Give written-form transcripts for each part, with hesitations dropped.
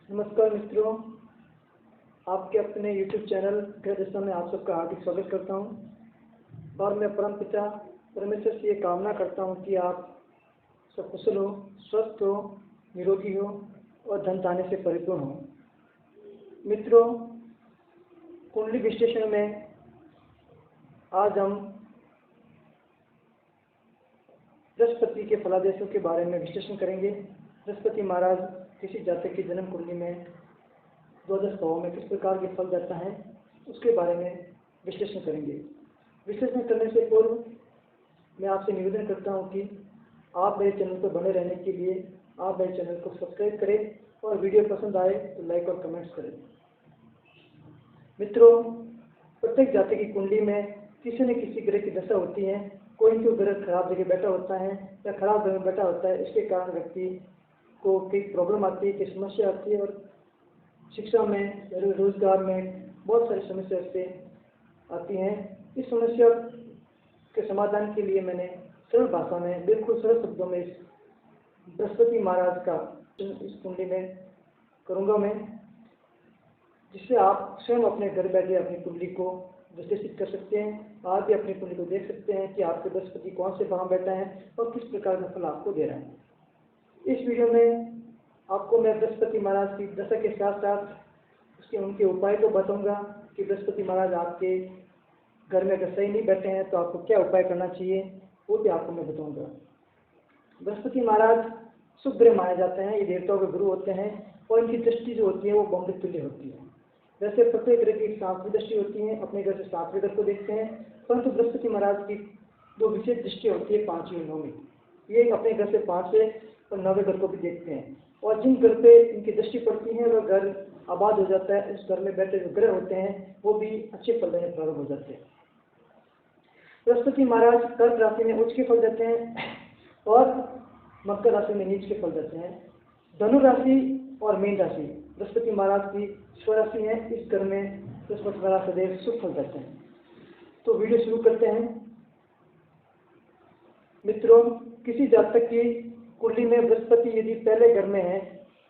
नमस्कार मित्रों, आपके अपने YouTube चैनल गृह दिशा में आप सबका हार्दिक स्वागत करता हूं। और मैं परम पिता परमेश्वर से ये कामना करता हूं कि आप सब कुशल हो, स्वस्थ हो, निरोगी हो और धन धान्य से परिपूर्ण हो। मित्रों, कुंडली विश्लेषण में आज हम बृहस्पति के फलादेशों के बारे में विश्लेषण करेंगे। बृहस्पति महाराज किसी जातक की जन्म कुंडली में द्वादश भाव में किस प्रकार के फल देता है, उसके बारे में विश्लेषण करेंगे। विश्लेषण करने से पूर्व मैं आपसे निवेदन करता हूं कि आप मेरे चैनल पर बने रहने के लिए आप मेरे चैनल को सब्सक्राइब करें और वीडियो पसंद आए तो लाइक और कमेंट्स करें। मित्रों, प्रत्येक जातक की कुंडली में किसी न किसी ग्रह की दशा होती है। कोई तो ग्रह खराब जगह बैठा होता है या खराब ग्रह में बैठा होता है। इसके कारण व्यक्ति को कई प्रॉब्लम आती है, कई समस्या आती है और शिक्षा में, रोजगार में बहुत सारी समस्या से आती हैं। इस समस्या के समाधान के लिए मैंने सरल भाषा में, बिल्कुल सरल शब्दों में इस बृहस्पति महाराज का इस कुंडली में करूँगा मैं, जिससे आप स्वयं अपने घर बैठे अपनी कुंडली को विश्लेषित कर सकते हैं। आप भी अपनी कुंडली को देख सकते हैं कि आपके बृहस्पति कौन से भाव बैठा है और किस प्रकार का फल आपको दे रहा है। इस वीडियो में आपको मैं बृहस्पति महाराज की दशा के साथ साथ उनके उपाय को बताऊंगा कि बृहस्पति महाराज आपके घर में अगर सही नहीं बैठे हैं तो आपको क्या उपाय करना चाहिए, वो भी आपको मैं बताऊंगा। बृहस्पति महाराज शुभ ग्रह माने जाते हैं। ये देवताओं के गुरु होते हैं और इनकी दृष्टि जो होती है वो बॉम्बे तुल्य होती है। वैसे प्रत्येक ग्रह की सातवीं दृष्टि होती है, अपने घर से सातवें घर को देखते हैं, परंतु बृहस्पति महाराज की दो विशेष दृष्टि होती है, 5वीं 9वीं। ये अपने घर से 5वें और 9वें घर को भी देखते हैं और जिन घर पे इनकी दृष्टि पड़ती है वह घर आबाद हो जाता है। उस घर में बैठे जो ग्रह होते हैं वो भी अच्छे फल देने प्रारंभ हो जाते हैं। बृहस्पति महाराज कर्क राशि में उच्च के फल देते हैं और मकर राशि में नीच के फल देते हैं। धनु राशि और मीन राशि बृहस्पति महाराज की स्वराशि है। इस घर में बृहस्पति महाराज सदैव शुभ फल देते हैं। तो वीडियो शुरू करते हैं। मित्रों, किसी जातक की कुंडली में बृहस्पति यदि पहले घर में है,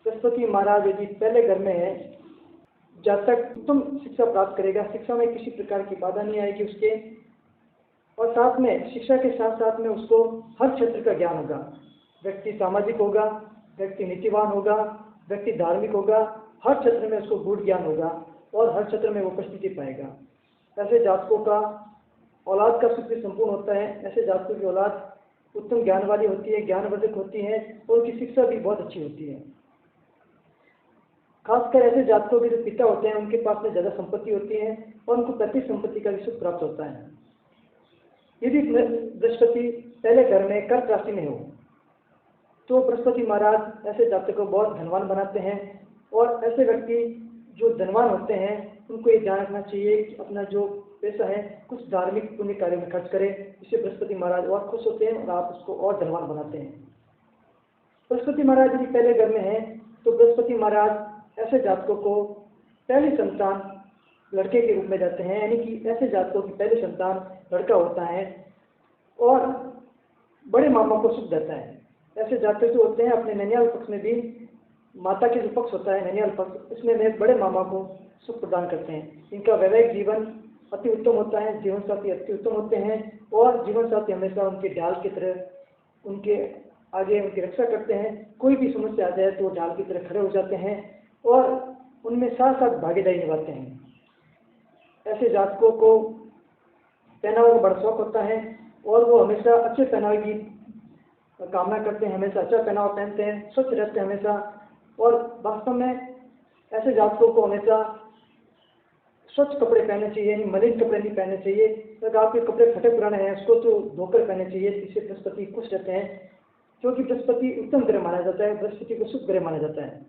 बृहस्पति महाराज यदि पहले घर में है, जातक उत्तम शिक्षा प्राप्त करेगा। शिक्षा में किसी प्रकार की बाधा नहीं आएगी उसके, और साथ में शिक्षा के साथ साथ में उसको हर क्षेत्र का ज्ञान होगा। व्यक्ति सामाजिक होगा, व्यक्ति नीतिवान होगा, व्यक्ति धार्मिक होगा, हर क्षेत्र में उसको गूढ़ ज्ञान होगा और हर क्षेत्र में वो उपस्थिति पाएगा। ऐसे जातकों का औलाद का सुख भी संपूर्ण होता है। ऐसे जातकों की औलाद उत्तम ज्ञान वाली होती है, ज्ञानवर्धक होती है और उनकी शिक्षा भी बहुत अच्छी होती है। खासकर ऐसे जातकों के जो पिता होते हैं उनके पास में ज़्यादा संपत्ति होती है और उनको प्रति संपत्ति का भी सुख प्राप्त होता है। यदि बृहस्पति पहले घर में कर्क राशि में हो तो बृहस्पति महाराज ऐसे जातकों को बहुत धनवान बनाते हैं और ऐसे व्यक्ति जो धनवान होते हैं उनको ये ध्यान रखना चाहिए कि अपना जो पैसा है कुछ धार्मिक पुण्य कार्य में खर्च करें, जिससे बृहस्पति महाराज और खुश होते हैं और आप उसको और धनवान बनाते हैं। बृहस्पति महाराज यदि पहले घर में है तो बृहस्पति महाराज ऐसे जातकों को पहली संतान लड़के के रूप में जाते हैं, यानी कि ऐसे जातकों की पहली संतान लड़का होता है और बड़े मामा को सुख देता है। ऐसे जातक जो होते हैं अपने ननियाल पक्ष में भी, माता के जो पक्ष होता है ननियाल पक्ष, इसमें वे बड़े मामा को सुख प्रदान करते हैं। इनका वैवाहिक जीवन अति उत्तम होता है, जीवन साथी अति उत्तम होते हैं और जीवन साथी हमेशा उनके ढाल की तरह उनके आगे उनकी रक्षा करते हैं। कोई भी समस्या आ जाए तो ढाल की तरह खड़े हो जाते हैं और उनमें साथ साथ भागीदारी निभाते हैं। ऐसे जातकों को पहनावे का बड़ा शौक होता है और वो हमेशा अच्छे पहनावे की कामना करते हैं, हमेशा अच्छा पहनावा पहनते हैं, स्वच्छ रहते हैं हमेशा। और वास्तव में ऐसे जातकों को हमेशा स्वच्छ कपड़े पहनने चाहिए, यानी मलिन कपड़े नहीं पहनने चाहिए। अगर आपके कपड़े फटे पुराने हैं उसको तो धोकर पहनने चाहिए, जिससे बृहस्पति खुश रहते हैं, क्योंकि बृहस्पति उत्तम ग्रह माना जाता है, बृहस्पति को शुभ ग्रह माना जाता है।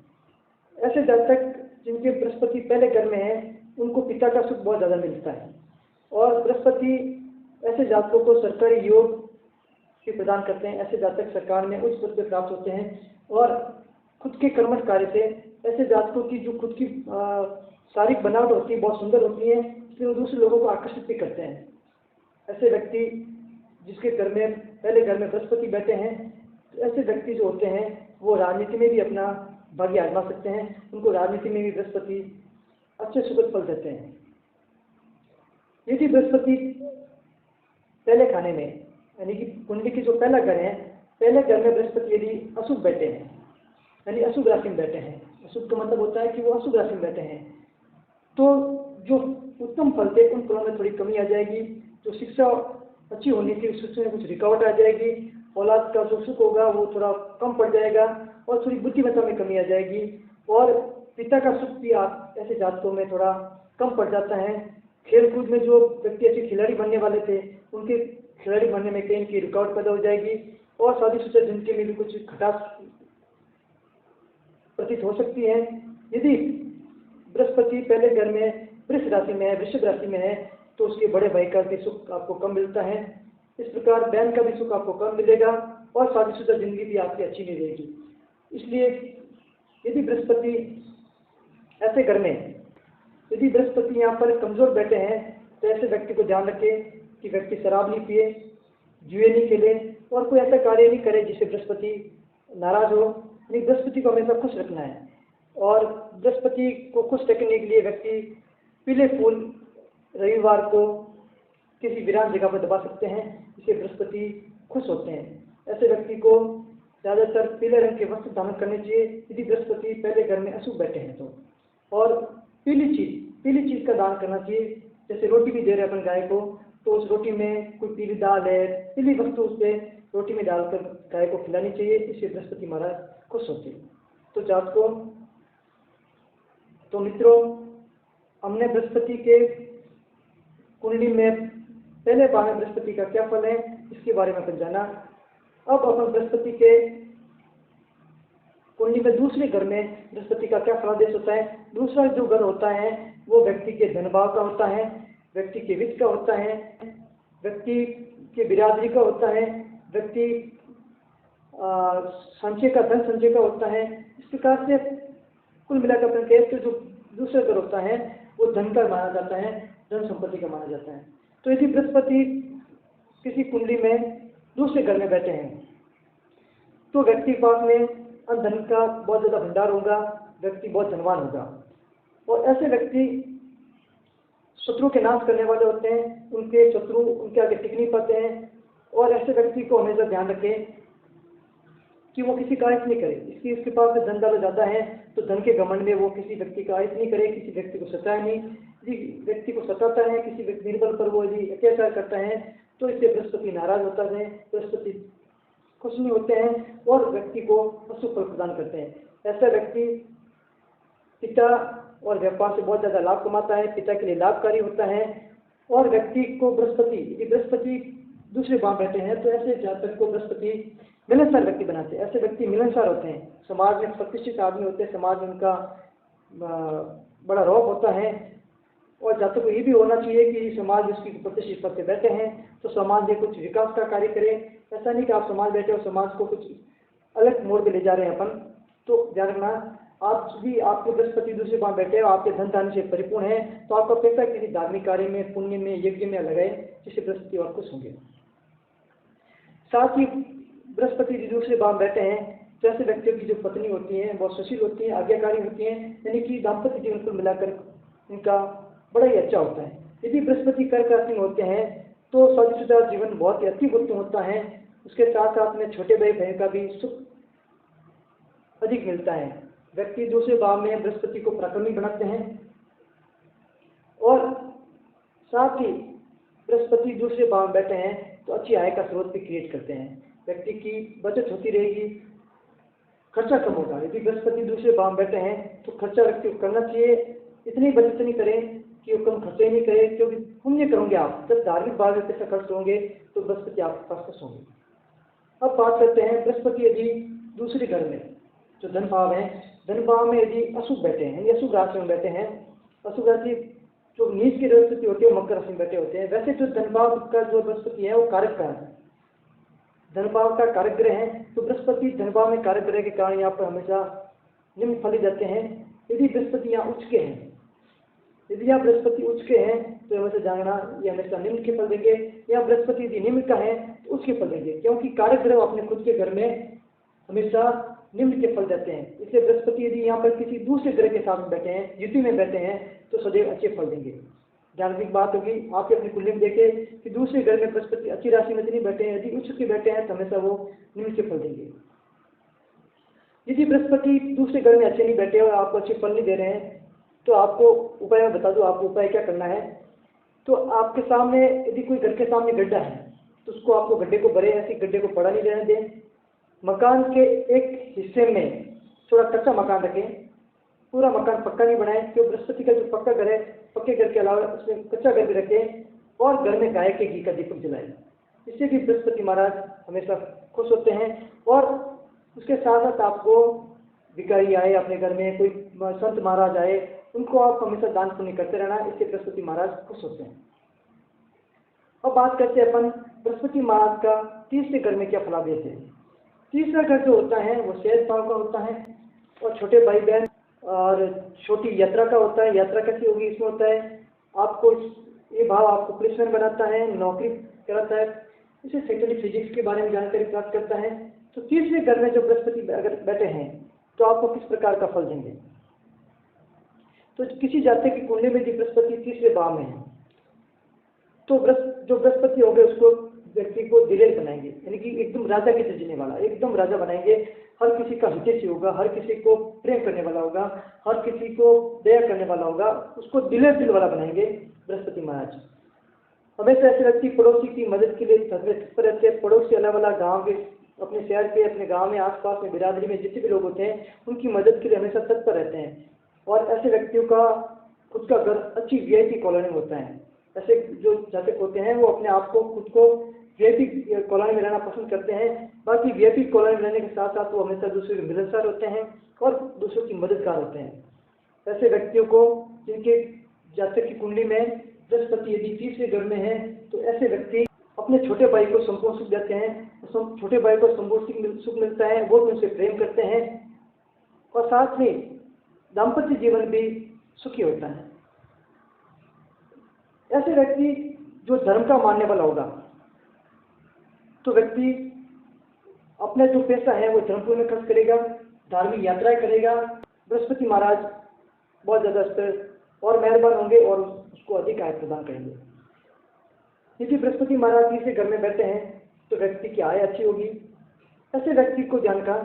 ऐसे जातक जिनके बृहस्पति पहले घर में है उनको पिता का सुख बहुत ज़्यादा मिलता है और बृहस्पति ऐसे जातकों को सरकारी योग भी प्रदान करते हैं। ऐसे जातक सरकार में उच्च पद पर प्राप्त होते हैं और खुद के कर्मठ कार्य से ऐसे जातकों की जो खुद की शारीरिक बनावट होती है बहुत सुंदर होती है, इसलिए वो दूसरे लोगों को आकर्षित भी करते हैं। ऐसे व्यक्ति जिसके घर में पहले घर में बृहस्पति बैठे हैं, तो ऐसे व्यक्ति जो होते हैं वो राजनीति में भी अपना भाग्य आजमा सकते हैं। उनको राजनीति में भी बृहस्पति अच्छे सुखद फल देते हैं। यदि बृहस्पति पहले खाने में, यानी कि कुंडली की जो पहला घर है, पहले घर में बृहस्पति यदि अशुभ बैठे हैं, यानी अशुभ राशि में बैठे हैं, अशुभ का मतलब होता है कि वो अशुभ राशि में बैठे हैं, तो जो उत्तम फल थे उन फलों में थोड़ी कमी आ जाएगी। जो शिक्षा अच्छी होनी थी उसमें कुछ रुकावट आ जाएगी। औलाद का जो सुख होगा वो थोड़ा कम पड़ जाएगा और थोड़ी बुद्धिमत्ता में कमी आ जाएगी। और पिता का सुख भी आप ऐसे जातकों में थोड़ा कम पड़ जाता है। खेल कूद में जो व्यक्ति अच्छे खिलाड़ी बनने वाले थे उनके खिलाड़ी बनने में कहीं की रुकावट पैदा हो जाएगी और शादीशुदा जिंदगी में भी कुछ खटास प्रतीत हो सकती है। यदि बृहस्पति पहले घर में वृष राशि में है, वृषभ राशि में है, तो उसके बड़े भाई का भी सुख आपको कम मिलता है। इस प्रकार बहन का भी सुख आपको कम मिलेगा और शादीशुदा जिंदगी भी आपकी अच्छी नहीं रहेगी। इसलिए यदि बृहस्पति ऐसे घर में, यदि बृहस्पति यहाँ पर कमजोर बैठे हैं, तो ऐसे व्यक्ति को ध्यान रखें कि व्यक्ति शराब नहीं पिए, जुए नहीं खेले और कोई ऐसा कार्य नहीं करे जिससे बृहस्पति नाराज हो। यानी बृहस्पति को हमेशा खुश रखना है और बृहस्पति को खुश रखने के लिए व्यक्ति पीले फूल रविवार को किसी वीरान जगह पर दबा सकते हैं, जिससे बृहस्पति खुश होते हैं। ऐसे व्यक्ति को ज़्यादातर पीले रंग के वस्त्र धारण करने चाहिए यदि बृहस्पति पहले घर में अशुभ बैठे हैं तो। और पीली चीज़ का दान करना चाहिए। जैसे रोटी भी दे रहे हैं अपन गाय को, तो उस रोटी में कोई पीली दाल है, पीली वस्तु उससे रोटी में डालकर गाय को खिलानी चाहिए, इससे बृहस्पति महाराज खुश होते हैं। तो जातकों, तो मित्रों, हमने बृहस्पति के कुंडली में पहले भाव में बृहस्पति का क्या फल है इसके बारे में अपन जाना। अब अपन बृहस्पति के कुंडली में दूसरे घर में बृहस्पति का क्या फलादेश होता है। दूसरा जो घर होता है वो व्यक्ति के धन भाव का होता है, व्यक्ति के वित्त का होता है, व्यक्ति के बिरादरी का होता है, व्यक्ति संचय का, धन संचय का होता है। इस प्रकार से कुल मिलाकर अपन कहें तो जो दूसरा घर होता है वो धन का माना जाता है, धन संपत्ति का माना जाता है। तो यदि बृहस्पति किसी कुंडली में दूसरे घर में बैठे हैं तो व्यक्ति के पास में धन का बहुत ज़्यादा भंडार होगा, व्यक्ति बहुत धनवान होगा। और ऐसे व्यक्ति शत्रु के नाश करने वाले होते हैं, उनके शत्रु उनके आगे टिक नहीं पाते हैं। और ऐसे व्यक्ति को हमेशा ध्यान रखें कि वो किसी का आयत नहीं करे। इसलिए उसके पास में धन ज़्यादा ज़्यादा है तो धन के घमंड में वो किसी व्यक्ति का आयत नहीं करे, किसी व्यक्ति को सताए नहीं। यदि व्यक्ति को सताता है, किसी व्यक्ति निर्बल पर वो यदि अत्याचार करता है तो इससे बृहस्पति नाराज होता है, बृहस्पति खुश नहीं होते हैं और व्यक्ति को अशुभ फल प्रदान करते हैं। ऐसा व्यक्ति पिता और व्यापार से बहुत ज़्यादा लाभ कमाता है, पिता के लिए लाभकारी होता है। और व्यक्ति को बृहस्पति, यदि बृहस्पति दूसरे भाव बैठे हैं तो ऐसे जातक को बृहस्पति मिलनसार व्यक्ति बनाते हैं। ऐसे व्यक्ति मिलनसार होते हैं, समाज में प्रतिष्ठित आदमी होते हैं, समाज में उनका बड़ा रौब होता है। और जातक को ये भी होना चाहिए कि समाज उसकी प्रतिष्ठित पद पे बैठे हैं तो समाज में कुछ विकास का कार्य करें। ऐसा नहीं कि आप समाज बैठे और समाज को कुछ अलग मोड़ पे ले जा रहे हैं अपन। तो ध्यान रखना, आप भी आपके बृहस्पति दूसरे भाव बैठे और आपके धन धान्य से परिपूर्ण है तो आपका पैसा किसी धार्मिक कार्य में, पुण्य में, यज्ञ में लगाए, जिससे बृहस्पति और खुश होंगे। साथ ही बृहस्पति दूसरे भाव बैठे हैं तो ऐसे व्यक्तियों की जो पत्नी होती हैं बहुत सुशील होती हैं, आज्ञाकारी होती हैं, यानी कि दाम्पत्य जीवन को मिलाकर इनका बड़ा ही अच्छा होता है। यदि बृहस्पति कर्क राशि में होते हैं तो शादीशुदा जीवन बहुत ही अति उत्तम होता है। उसके साथ साथ में छोटे भाई बहन का भी सुख अधिक मिलता है। व्यक्ति दूसरे भाव में बृहस्पति को पराक्रमी बनाते हैं और साथ ही बृहस्पति दूसरे भाव में बैठे हैं तो अच्छी आय का स्रोत भी क्रिएट करते हैं। व्यक्ति की बचत होती रहेगी, खर्चा कम होगा। यदि बृहस्पति दूसरे भाव में बैठे हैं तो खर्चा व्यक्ति को करना चाहिए, इतनी बचत नहीं करें कि वो कम खर्चे नहीं करें, क्योंकि पुण्य करोगे आप। जब धार्मिक भाव में पैसा खर्च होंगे तो बृहस्पति आपके पास खुश होंगे। अब बात करते हैं बृहस्पति यदि दूसरे घर में जो धन भाव है, धन भाव में यदि अशुभ बैठे हैं, यानी अशुभ राशि में बैठे हैं, अशुभ राशि जो नीच की बृहस्पति होती है वो मकर राशि में बैठे होते हैं। वैसे जो धन भाव का जो बृहस्पति है वो कारक ग्रह है, धन भाव का कारक ग्रह है। तो बृहस्पति धन भाव में कारक ग्रह के कारण यहाँ पर हमेशा निम्न फल जाते हैं। यदि बृहस्पति यहाँ उच्च के हैं, यदि यहाँ बृहस्पति उच्च के हैं तो हमेशा जानना ये हमेशा निम्न के फल देंगे। या बृहस्पति यदि निम्न का है तो उच्च के फल देंगे, क्योंकि कारक ग्रह अपने खुद के घर में हमेशा निम्न के फल देते हैं। इसलिए बृहस्पति यदि यहाँ पर किसी दूसरे ग्रह के साथ बैठे हैं, युति में बैठे हैं, तो सदैव अच्छे फल देंगे। ध्यान की बात होगी, आप अपनी कुंडली में देखें कि दूसरे घर में बृहस्पति अच्छी राशि में नहीं बैठे हैं, यदि उच्च के बैठे हैं तो हमेशा वो निम्न के फल देंगे। यदि बृहस्पति दूसरे घर में अच्छे नहीं बैठे और आपको अच्छे फल नहीं दे रहे हैं, तो आपको उपाय मैं बता दूं, आपको उपाय क्या करना है। तो आपके सामने यदि कोई घर के सामने गड्ढा है, तो उसको आपको गड्ढे को भरे, ऐसे गड्ढे को पड़ा नहीं रहने दें। मकान के एक हिस्से में थोड़ा कच्चा मकान रखें, पूरा मकान पक्का नहीं बनाएं, क्योंकि बृहस्पति का जो पक्का घर है, पक्के घर के अलावा उसमें कच्चा घर भी रखें, और घर में गाय के घी का दीपक जलाएं। इससे भी बृहस्पति महाराज हमेशा खुश होते हैं। और उसके साथ साथ आपको भिखारी आए अपने घर में, कोई संत महाराज आए, उनको आप हमेशा दान पुण्य करते रहना, इससे बृहस्पति महाराज खुश होते हैं। अब बात करते हैं अपन बृहस्पति महाराज का तीसरे घर में क्या फलादेश है। तीसरा घर जो होता है वो सहज भाव का होता है, और छोटे भाई बहन और छोटी यात्रा का होता है। यात्रा कैसी होगी, इसमें होता है आपको ये भाव आपको पुलिसमैन बनाता है, नौकरी कराता है, इसे सेकेंडरी फिजिक्स के बारे में जानकारी प्राप्त करता है। तो तीसरे घर में जो बृहस्पति अगर बैठे हैं तो आपको किस प्रकार का फल देंगे। तो किसी जातक की कुंडली में यदि बृहस्पति तीसरे भाव में है, तो जो बृहस्पति होंगे उसको व्यक्ति को दिलेर बनाएंगे, यानी कि एकदम राजा की तरह जीने वाला, एकदम राजा बनाएंगे। हर किसी का हितैषी होगा, हर किसी को प्रेम करने वाला होगा, हर किसी को दया करने वाला होगा, उसको दिलेर दिल वाला बनाएंगे बृहस्पति महाराज। हमेशा ऐसे व्यक्ति पड़ोसी की मदद के लिए तत्पर रहते हैं। पड़ोस के अलावा गाँव के, अपने शहर के, अपने गाँव में आसपास में बिरादरी में जितने भी लोग होते हैं उनकी मदद के लिए हमेशा तत्पर रहते हैं। और ऐसे व्यक्तियों का खुद का घर अच्छी वीआईपी कॉलोनी में होता है। ऐसे जो जातक होते हैं वो अपने आप को खुद को वीआईपी कॉलोनी में रहना पसंद करते हैं। बाकी वीआईपी कॉलोनी में रहने के साथ साथ वो हमेशा दूसरे के मिलनसार होते हैं और दूसरों की मददगार होते हैं। ऐसे व्यक्तियों को जिनके जातक की कुंडली में बृहस्पति यदि तीसरे घर में है, तो ऐसे व्यक्ति अपने छोटे भाई को संपूर्ण सुख देते हैं। छोटे भाई को संपूर्ण सुख मिलता है, वो भी उनसे प्रेम करते हैं, और साथ में दाम्पत्य जीवन भी सुखी होता है। ऐसे व्यक्ति जो धर्म का मानने वाला होगा, तो व्यक्ति अपना जो पैसा है वो धर्मपुर में खर्च करेगा, धार्मिक यात्राएं करेगा। बृहस्पति महाराज बहुत ज़्यादा स्तर और मेहरबान होंगे और उसको अधिक आय प्रदान करेंगे। यदि बृहस्पति महाराज तीसरे घर में बैठे हैं तो व्यक्ति की आय अच्छी होगी। ऐसे व्यक्ति को ध्यान का,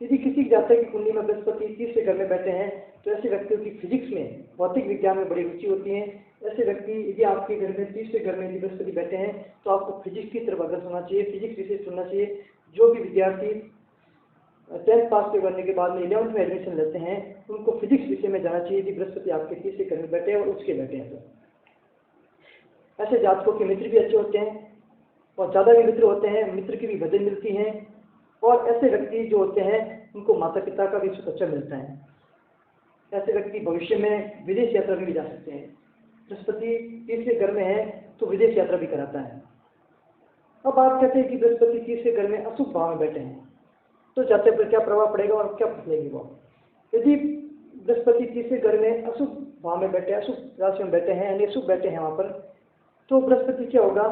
यदि किसी जातक की कुंडली में बृहस्पति तीसरे घर में बैठे हैं तो ऐसे व्यक्तियों की फिजिक्स में, भौतिक विज्ञान में बड़ी रुचि होती है। ऐसे व्यक्ति यदि आपके घर में तीसरे घर में यदि बृहस्पति बैठे हैं तो आपको फिजिक्स की तरफ अग्रसर होना चाहिए, फिजिक्स विषय चुनना चाहिए। जो भी विद्यार्थी 10th पास करने के बाद में 11th में एडमिशन लेते हैं उनको फिजिक्स विषय में जाना चाहिए यदि बृहस्पति आपके तीसरे घर में बैठे हैं और उसके बैठे हैं। तो ऐसे जातकों के मित्र भी अच्छे होते हैं और ज़्यादा भी मित्र होते हैं, मित्र की भी भजन मिलती हैं। और ऐसे व्यक्ति जो होते हैं उनको माता पिता का भी सुख अच्छा मिलता है। ऐसे व्यक्ति भविष्य में विदेश यात्रा भी जा सकते हैं। बृहस्पति तीसरे घर में है तो विदेश यात्रा भी कराता है। अब बात करते हैं कि बृहस्पति तीसरे घर में अशुभ भाव में बैठे हैं तो जातक पर क्या प्रभाव पड़ेगा और क्या फसलेगी वो। यदि बृहस्पति तीसरे घर में अशुभ भाव में बैठे, अशुभ राशि में बैठे हैं, यानी अशुभ बैठे हैं वहाँ पर, तो बृहस्पति क्या होगा,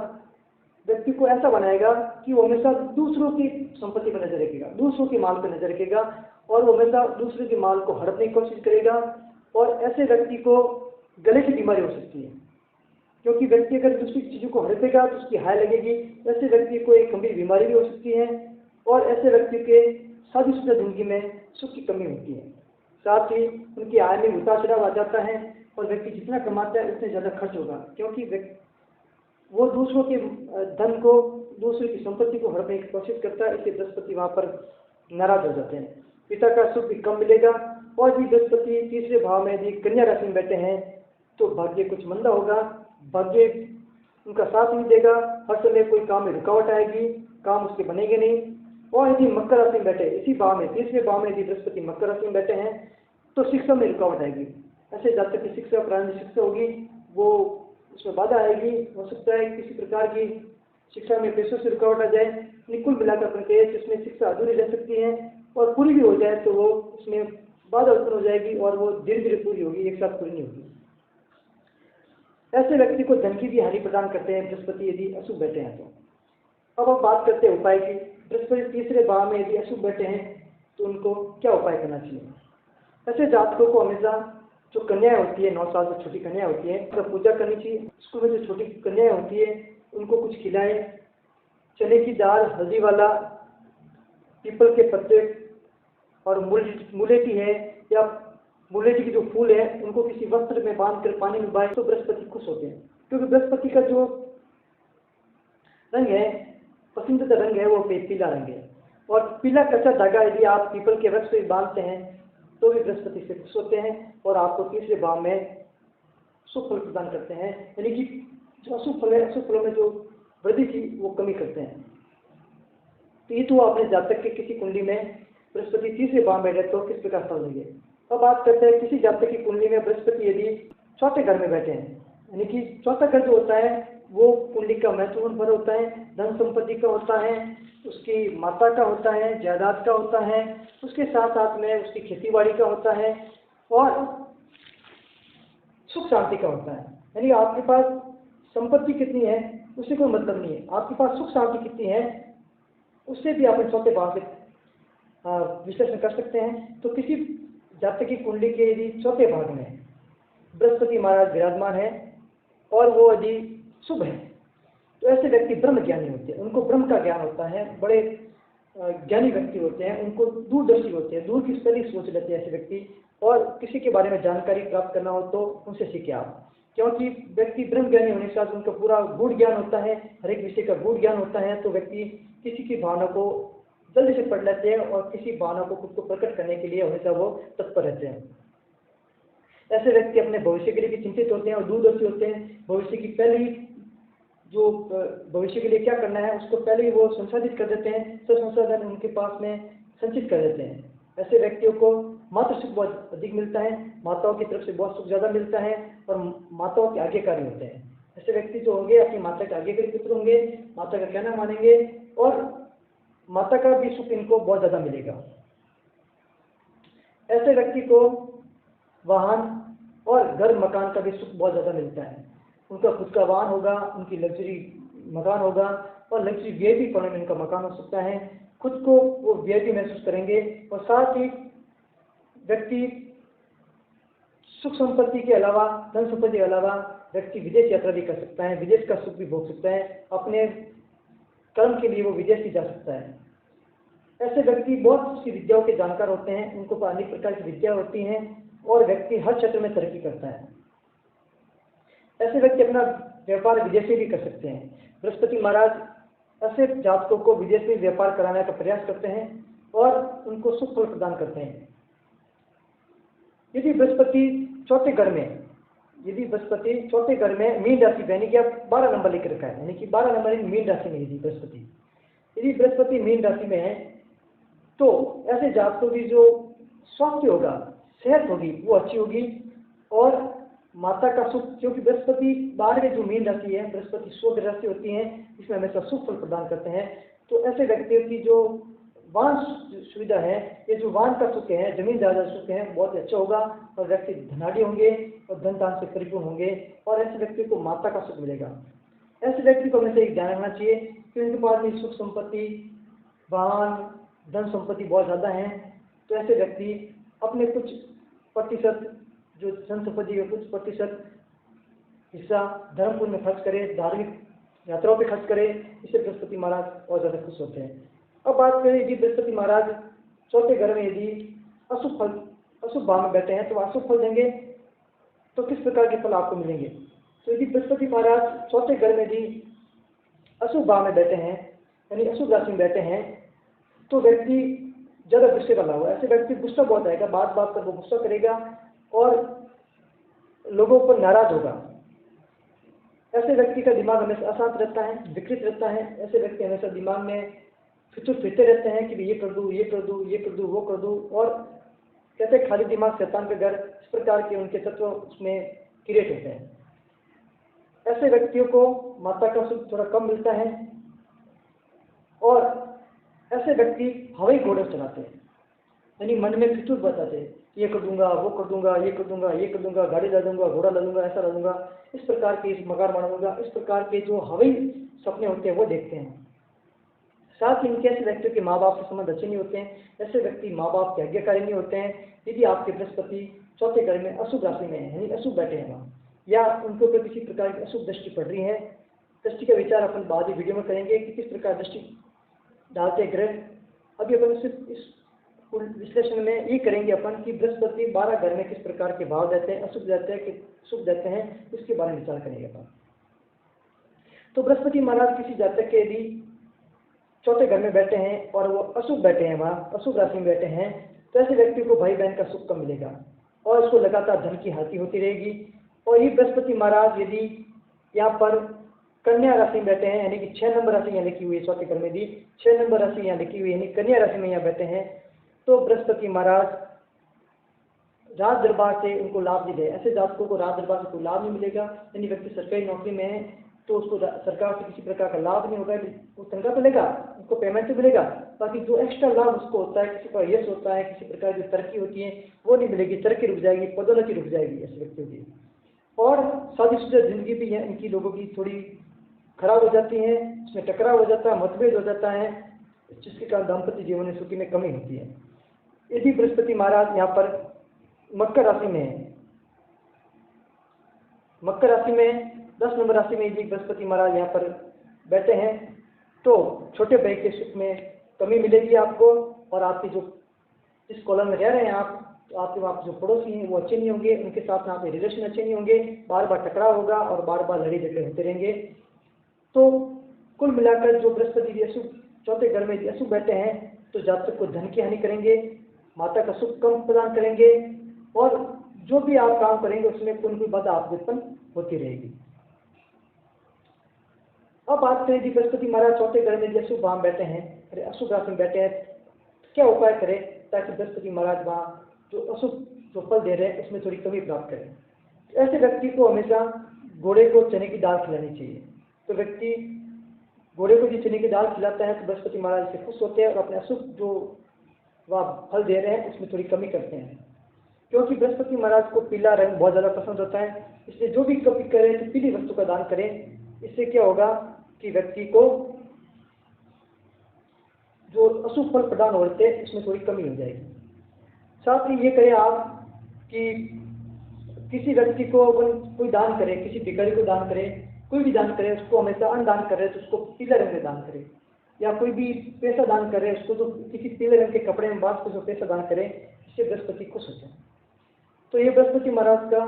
व्यक्ति को ऐसा बनाएगा कि वो हमेशा दूसरों की संपत्ति पर नजर रखेगा, दूसरों के माल पर नजर रखेगा, और वो हमेशा दूसरे के माल को हड़पने की कोशिश करेगा। और ऐसे व्यक्ति को गले की बीमारी हो सकती है, क्योंकि व्यक्ति अगर दूसरी चीज़ों को हड़पेगा तो उसकी हाय लगेगी। ऐसे व्यक्ति को एक गंभीर बीमारी भी हो सकती है, और ऐसे व्यक्ति के शादीशुदा जिंदगी में सुख की कमी होती है। साथ ही उनकी आय में उतार चढ़ाव आ जाता है, और व्यक्ति जितना कमाता है उतने ज़्यादा खर्च होगा, क्योंकि वो दूसरों के धन को, दूसरों की संपत्ति को हड़पने की कोशिश करता है। इससे बृहस्पति वहाँ पर नाराज हो जाते हैं, पिता का सुख भी कम मिलेगा। और भी बृहस्पति तीसरे भाव में यदि कन्या राशि में बैठे हैं तो भाग्य कुछ मंदा होगा, भाग्य उनका साथ नहीं देगा, हर समय कोई काम में रुकावट आएगी, काम उसके बनेंगे नहीं। और यदि मकर राशि में बैठे, इसी भाव में तीसरे भाव में यदि बृहस्पति मकर राशि में बैठे हैं तो शिक्षा में रुकावट आएगी। ऐसे जातक की शिक्षा, प्रारंभिक शिक्षा होगी, वो उसमें बाधा आएगी। हो सकता है किसी प्रकार की शिक्षा में पैसों से रुकावट आ जाए। कुल मिलाकर अपन कहें जिसमें शिक्षा अधूरी रह सकती है, और पूरी भी हो जाए तो वो उसमें बाधा उत्पन्न हो जाएगी और वो धीरे धीरे पूरी होगी, एक साथ पूरी नहीं होगी। ऐसे व्यक्ति को धन की भी हानि प्रदान करते हैं बृहस्पति यदि अशुभ बैठे हैं तो। अब हम बात करते हैं उपाय की। बृहस्पति तीसरे भाव में यदि अशुभ बैठे हैं तो उनको क्या उपाय करना चाहिए। ऐसे जातकों को हमेशा जो कन्याएं होती है, 9 साल से छोटी कन्या होती है, तो पूजा करनी चाहिए। स्कूल में जो छोटी कन्याएं होती है उनको कुछ खिलाए, चने की दाल, हल्दी वाला, पीपल के पत्ते और मुलेठी है या मुलेठी के जो फूल है उनको किसी वस्त्र में बांध कर पानी में बांध, तो बृहस्पति खुश होते हैं। क्योंकि बृहस्पति का जो रंग है, पसंदीदा रंग है, वो पीला रंग है। और पीला कच्चा धागा यदि आप पीपल के वृक्ष पर बांधते हैं तो भी बृहस्पति से खुश होते हैं और आपको तीसरे भाव में शुभ फल प्रदान करते हैं। यानी कि जो अशुभ फल है, अशुभ फलों में जो वृद्धि थी वो कमी करते हैं। तो ये तो अपने जातक के किसी कुंडली में बृहस्पति तीसरे भाव में बैठे तो किस प्रकार फल देंगे। अब बात करते हैं किसी जातक की कुंडली में बृहस्पति यदि चौथे घर में बैठे हैं, यानी कि चौथा घर जो होता है वो कुंडली का महत्वपूर्ण घर होता है, धन संपत्ति का होता है, उसकी माता का होता है, जायदाद का होता है, उसके साथ साथ में उसकी खेतीबाड़ी का होता है और सुख शांति का होता है। यानी आपके पास संपत्ति कितनी है उससे कोई मतलब नहीं है, आपके पास सुख शांति कितनी है उससे भी आप चौथे भाव से विश्लेषण कर सकते हैं। तो किसी जातक की कुंडली के यदि चौथे भाग में बृहस्पति महाराज विराजमान है और वो यदि शुभ है तो ऐसे व्यक्ति ब्रह्म ज्ञानी होते हैं, उनको ब्रह्म का ज्ञान होता है, बड़े ज्ञानी व्यक्ति होते हैं, उनको दूरदर्शी होते हैं, दूर की पहले सोच लेते हैं ऐसे व्यक्ति। और किसी के बारे में जानकारी प्राप्त करना हो तो उनसे सीखे आप, क्योंकि व्यक्ति ब्रह्म ज्ञानी होने के साथ उनका पूरा गूढ़ ज्ञान होता है, हर एक विषय का गूढ़ ज्ञान होता है। तो व्यक्ति किसी की भावना को जल्दी से पढ़ लेते हैं और किसी भावना को खुद को प्रकट करने के लिए हमेशा वो तत्पर रहते हैं। ऐसे व्यक्ति अपने भविष्य के लिए भी चिंतित होते हैं और दूरदर्शी होते हैं। भविष्य की पहले ही जो भविष्य के लिए क्या करना है उसको पहले ही वो संसाधित कर देते हैं, तो संसाधन उनके पास में संचित कर देते हैं। ऐसे व्यक्तियों को मातृ सुख बहुत अधिक मिलता है, माताओं की तरफ से बहुत सुख ज़्यादा मिलता है और माताओं के आज्ञाकारी होते हैं। ऐसे व्यक्ति जो होंगे अपनी माता के आज्ञाकारी पुत्र होंगे, माता का कहना मानेंगे और माता का भी सुख इनको बहुत ज़्यादा मिलेगा। ऐसे व्यक्ति को वाहन और घर मकान का भी सुख बहुत ज़्यादा मिलता है। उनका खुद का वाहन होगा, उनकी लग्जरी मकान होगा और लग्जरी वीआईपी पड़ने में उनका मकान हो सकता है, खुद को वो वीआईपी महसूस करेंगे। और साथ ही व्यक्ति सुख संपत्ति के अलावा, धन संपत्ति के अलावा व्यक्ति विदेश यात्रा भी कर सकता है, विदेश का सुख भी भोग सकता है, अपने कर्म के लिए वो विदेश भी जा सकता है। ऐसे व्यक्ति बहुत सी विद्याओं के जानकार होते हैं, उनको अनेक प्रकार की विद्या होती हैं और व्यक्ति हर क्षेत्र में तरक्की करता है। ऐसे व्यक्ति अपना व्यापार विदेश में भी कर सकते हैं। बृहस्पति महाराज ऐसे जातकों को विदेश में व्यापार कराने का प्रयास करते हैं और उनको सुख फल प्रदान करते हैं। यदि बृहस्पति चौथे घर में मीन राशि में, यानी कि आप 12 नंबर लेकर रखा है, यानी कि 12 नंबर मीन राशि में यदि बृहस्पति मीन राशि में है तो ऐसे जातकों की जो स्वास्थ्य होगा, सेहत होगी वो अच्छी होगी और माता का सुख, क्योंकि बृहस्पति 12वें जो मीन राशि है, बृहस्पति शुभ राशि होती है, इसमें हमेशा सुख फल प्रदान करते हैं। तो ऐसे व्यक्तियों की जो वाहन सुविधा है, ये जो वाहन का सुख है, जमीन जायदाद सुख है, बहुत अच्छा होगा और व्यक्ति धनाढ़ी होंगे और धन दान से परिपूर्ण होंगे और ऐसे व्यक्ति को माता का सुख मिलेगा। ऐसे व्यक्ति को हमेशा एक ध्यान रखना चाहिए कि उनके पास भी सुख संपत्ति, वाहन, धन संपत्ति बहुत ज़्यादा है। तो ऐसे व्यक्ति अपने कुछ प्रतिशत, जो धन संपत्ति का कुछ प्रतिशत हिस्सा धर्म पुण्य में खर्च करे, धार्मिक यात्राओं पे खर्च करे, इससे बृहस्पति महाराज बहुत ज़्यादा खुश होते हैं। अब बात करें यदि बृहस्पति महाराज चौथे घर में यदि अशुभ भाव में बैठे हैं तो अशुभ फल देंगे, तो किस प्रकार के फल आपको मिलेंगे। तो यदि बृहस्पति महाराज चौथे घर में यदि अशुभ भाव में बैठे हैं, यानी अशुभ राशि में बैठे हैं, तो व्यक्ति ज़्यादा गुस्से वाला होगा। ऐसे व्यक्ति गुस्सा बहुत आएगा, बात बात पर वो गुस्सा करेगा और लोगों पर नाराज होगा। ऐसे व्यक्ति का दिमाग हमेशा अशांत रहता है, विकृत रहता है। ऐसे व्यक्ति हमेशा दिमाग में फिरते रहते हैं कि ये कर दूँ, ये कर दूँ, ये कर दूँ, वो कर दूँ, और कहते हैं खाली दिमाग शैतान का घर। इस प्रकार के उनके तत्व उसमें क्रिएट होते हैं। ऐसे व्यक्तियों को माता का सुख थोड़ा कम मिलता है और ऐसे व्यक्ति हवाई घोड़े चलाते हैं, यानी मन में फितूर बताते हैं, ये कर दूंगा, वो कर दूंगा, ये कर दूंगा, ये कर दूंगा, गाड़ी ला दूंगा, घोड़ा ला दूंगा, ऐसा ला दूंगा, इस प्रकार के, इस मकान बना दूंगा, इस प्रकार के जो हवाई सपने होते हैं वो देखते हैं। साथ ही इनके ऐसे व्यक्तियों के माँ बाप के संबंध अच्छे नहीं होते हैं, ऐसे व्यक्ति माँ बाप के आज्ञाकारी नहीं होते हैं। यदि आपके बृहस्पति चौथे घर में अशुभ राशि में है, यानी अशुभ बैठे हैं वहाँ, या उनके ऊपर किसी प्रकार की अशुभ दृष्टि पड़ रही है। दृष्टि का विचार अपन बाद ही वीडियो में करेंगे कि किस प्रकार दृष्टि डालते ग्रह। अभी अपन सिर्फ इस विश्लेषण में ये करेंगे अपन कि बृहस्पति 12 घर में किस प्रकार के भाव देते हैं, अशुभ देते हैं कि शुभ देते हैं, इसके बारे में विचार करेंगे अपन। तो बृहस्पति महाराज किसी जातक के यदि चौथे घर में बैठे हैं और वो अशुभ बैठे हैं, वहाँ अशुभ राशि में बैठे हैं, तो ऐसे व्यक्ति को भाई बहन का सुख कम मिलेगा और उसको लगातार धन की हानि होती रहेगी। और ये बृहस्पति महाराज यदि यहाँ पर कन्या राशि में बैठे हैं, यानी कि 6 नंबर राशि यहाँ लिखी हुई है, चौथे घर में भी 6 नंबर राशि यहाँ लिखी हुई है, यानी कन्या राशि में यहाँ बैठे हैं, तो बृहस्पति महाराज राज दरबार से उनको लाभ नहीं दे। ऐसे जातकों को राज दरबार से कोई लाभ नहीं मिलेगा। यानी व्यक्ति सरकारी नौकरी में है तो उसको सरकार से किसी प्रकार का लाभ नहीं होगा, वो तनख्वाह तो लेगा, उसको पेमेंट तो मिलेगा, बाकी जो एक्स्ट्रा लाभ उसको होता है, किसी का यश होता है, किसी प्रकार की तरक्की होती है, वो नहीं मिलेगी, तरक्की रुक जाएगी, पदोन्नति रुक जाएगी ऐसे व्यक्तियों की। और शादीशुदा जिंदगी भी है इनकी लोगों की थोड़ी खराब हो जाती है, उसमें टकराव हो जाता है, मतभेद हो जाता है, जिसके कारण दाम्पत्य जीवन में सुखी में कमी होती है। यदि बृहस्पति महाराज यहाँ पर मकर राशि में है, मकर राशि में 10 नंबर राशि में यदि बृहस्पति महाराज यहाँ पर बैठे हैं, तो छोटे भाई के सुख में कमी मिलेगी आपको। और आपकी जो जिस कॉलोनी में रह रहे हैं आप, तो आपके वहाँ जो पड़ोसी हैं वो अच्छे नहीं होंगे, उनके साथ में आपके रिलेशन अच्छे नहीं होंगे, बार बार टकराव होगा और बार बार लड़ाई झगड़े होते रहेंगे। तो कुल मिलाकर जो बृहस्पति अशुभ चौथे घर में अशुभ बैठे हैं, तो जातक को धन की हानि करेंगे, माता का सुख कम प्रदान करेंगे, और जो भी आप काम करेंगे उसमें कोई कोई बाधा आपको उत्पन्न होती रहेगी। अब बात करें कि बृहस्पति महाराज चौथे घर में अशुभ भाव बैठे हैं, अरे अशुभ राशि में बैठे हैं, क्या उपाय करें ताकि बृहस्पति महाराज वहाँ जो अशुभ जो फल दे रहे हैं उसमें थोड़ी कमी प्राप्त करें। तो ऐसे व्यक्ति को हमेशा घोड़े को चने की दाल खिलानी चाहिए। तो व्यक्ति घोड़े को जो चने की दाल खिलाता है तो बृहस्पति महाराज से खुश होते हैं और अपने अशुभ जो वह फल दे रहे हैं उसमें थोड़ी कमी करते हैं। क्योंकि बृहस्पति महाराज को पीला रंग बहुत ज़्यादा पसंद होता है, इसलिए जो भी कभी करें तो पीली वस्तु का दान करें। इससे क्या होगा कि व्यक्ति को जो अशुभ फल प्रदान होते हैं उसमें थोड़ी कमी हो जाएगी। साथ ही ये करें आप कि किसी व्यक्ति को कोई दान करे, किसी भिखारी को दान करे, कोई भी दान करे, उसको हमेशा अन्न दान करे तो उसको पीले रंग में दान करे, या कोई भी पैसा दान करे उसको तो किसी पीले रंग के कपड़े में बांध को पैसा दान करे, इससे बृहस्पति खुश होते हैं। तो ये बृहस्पति महाराज का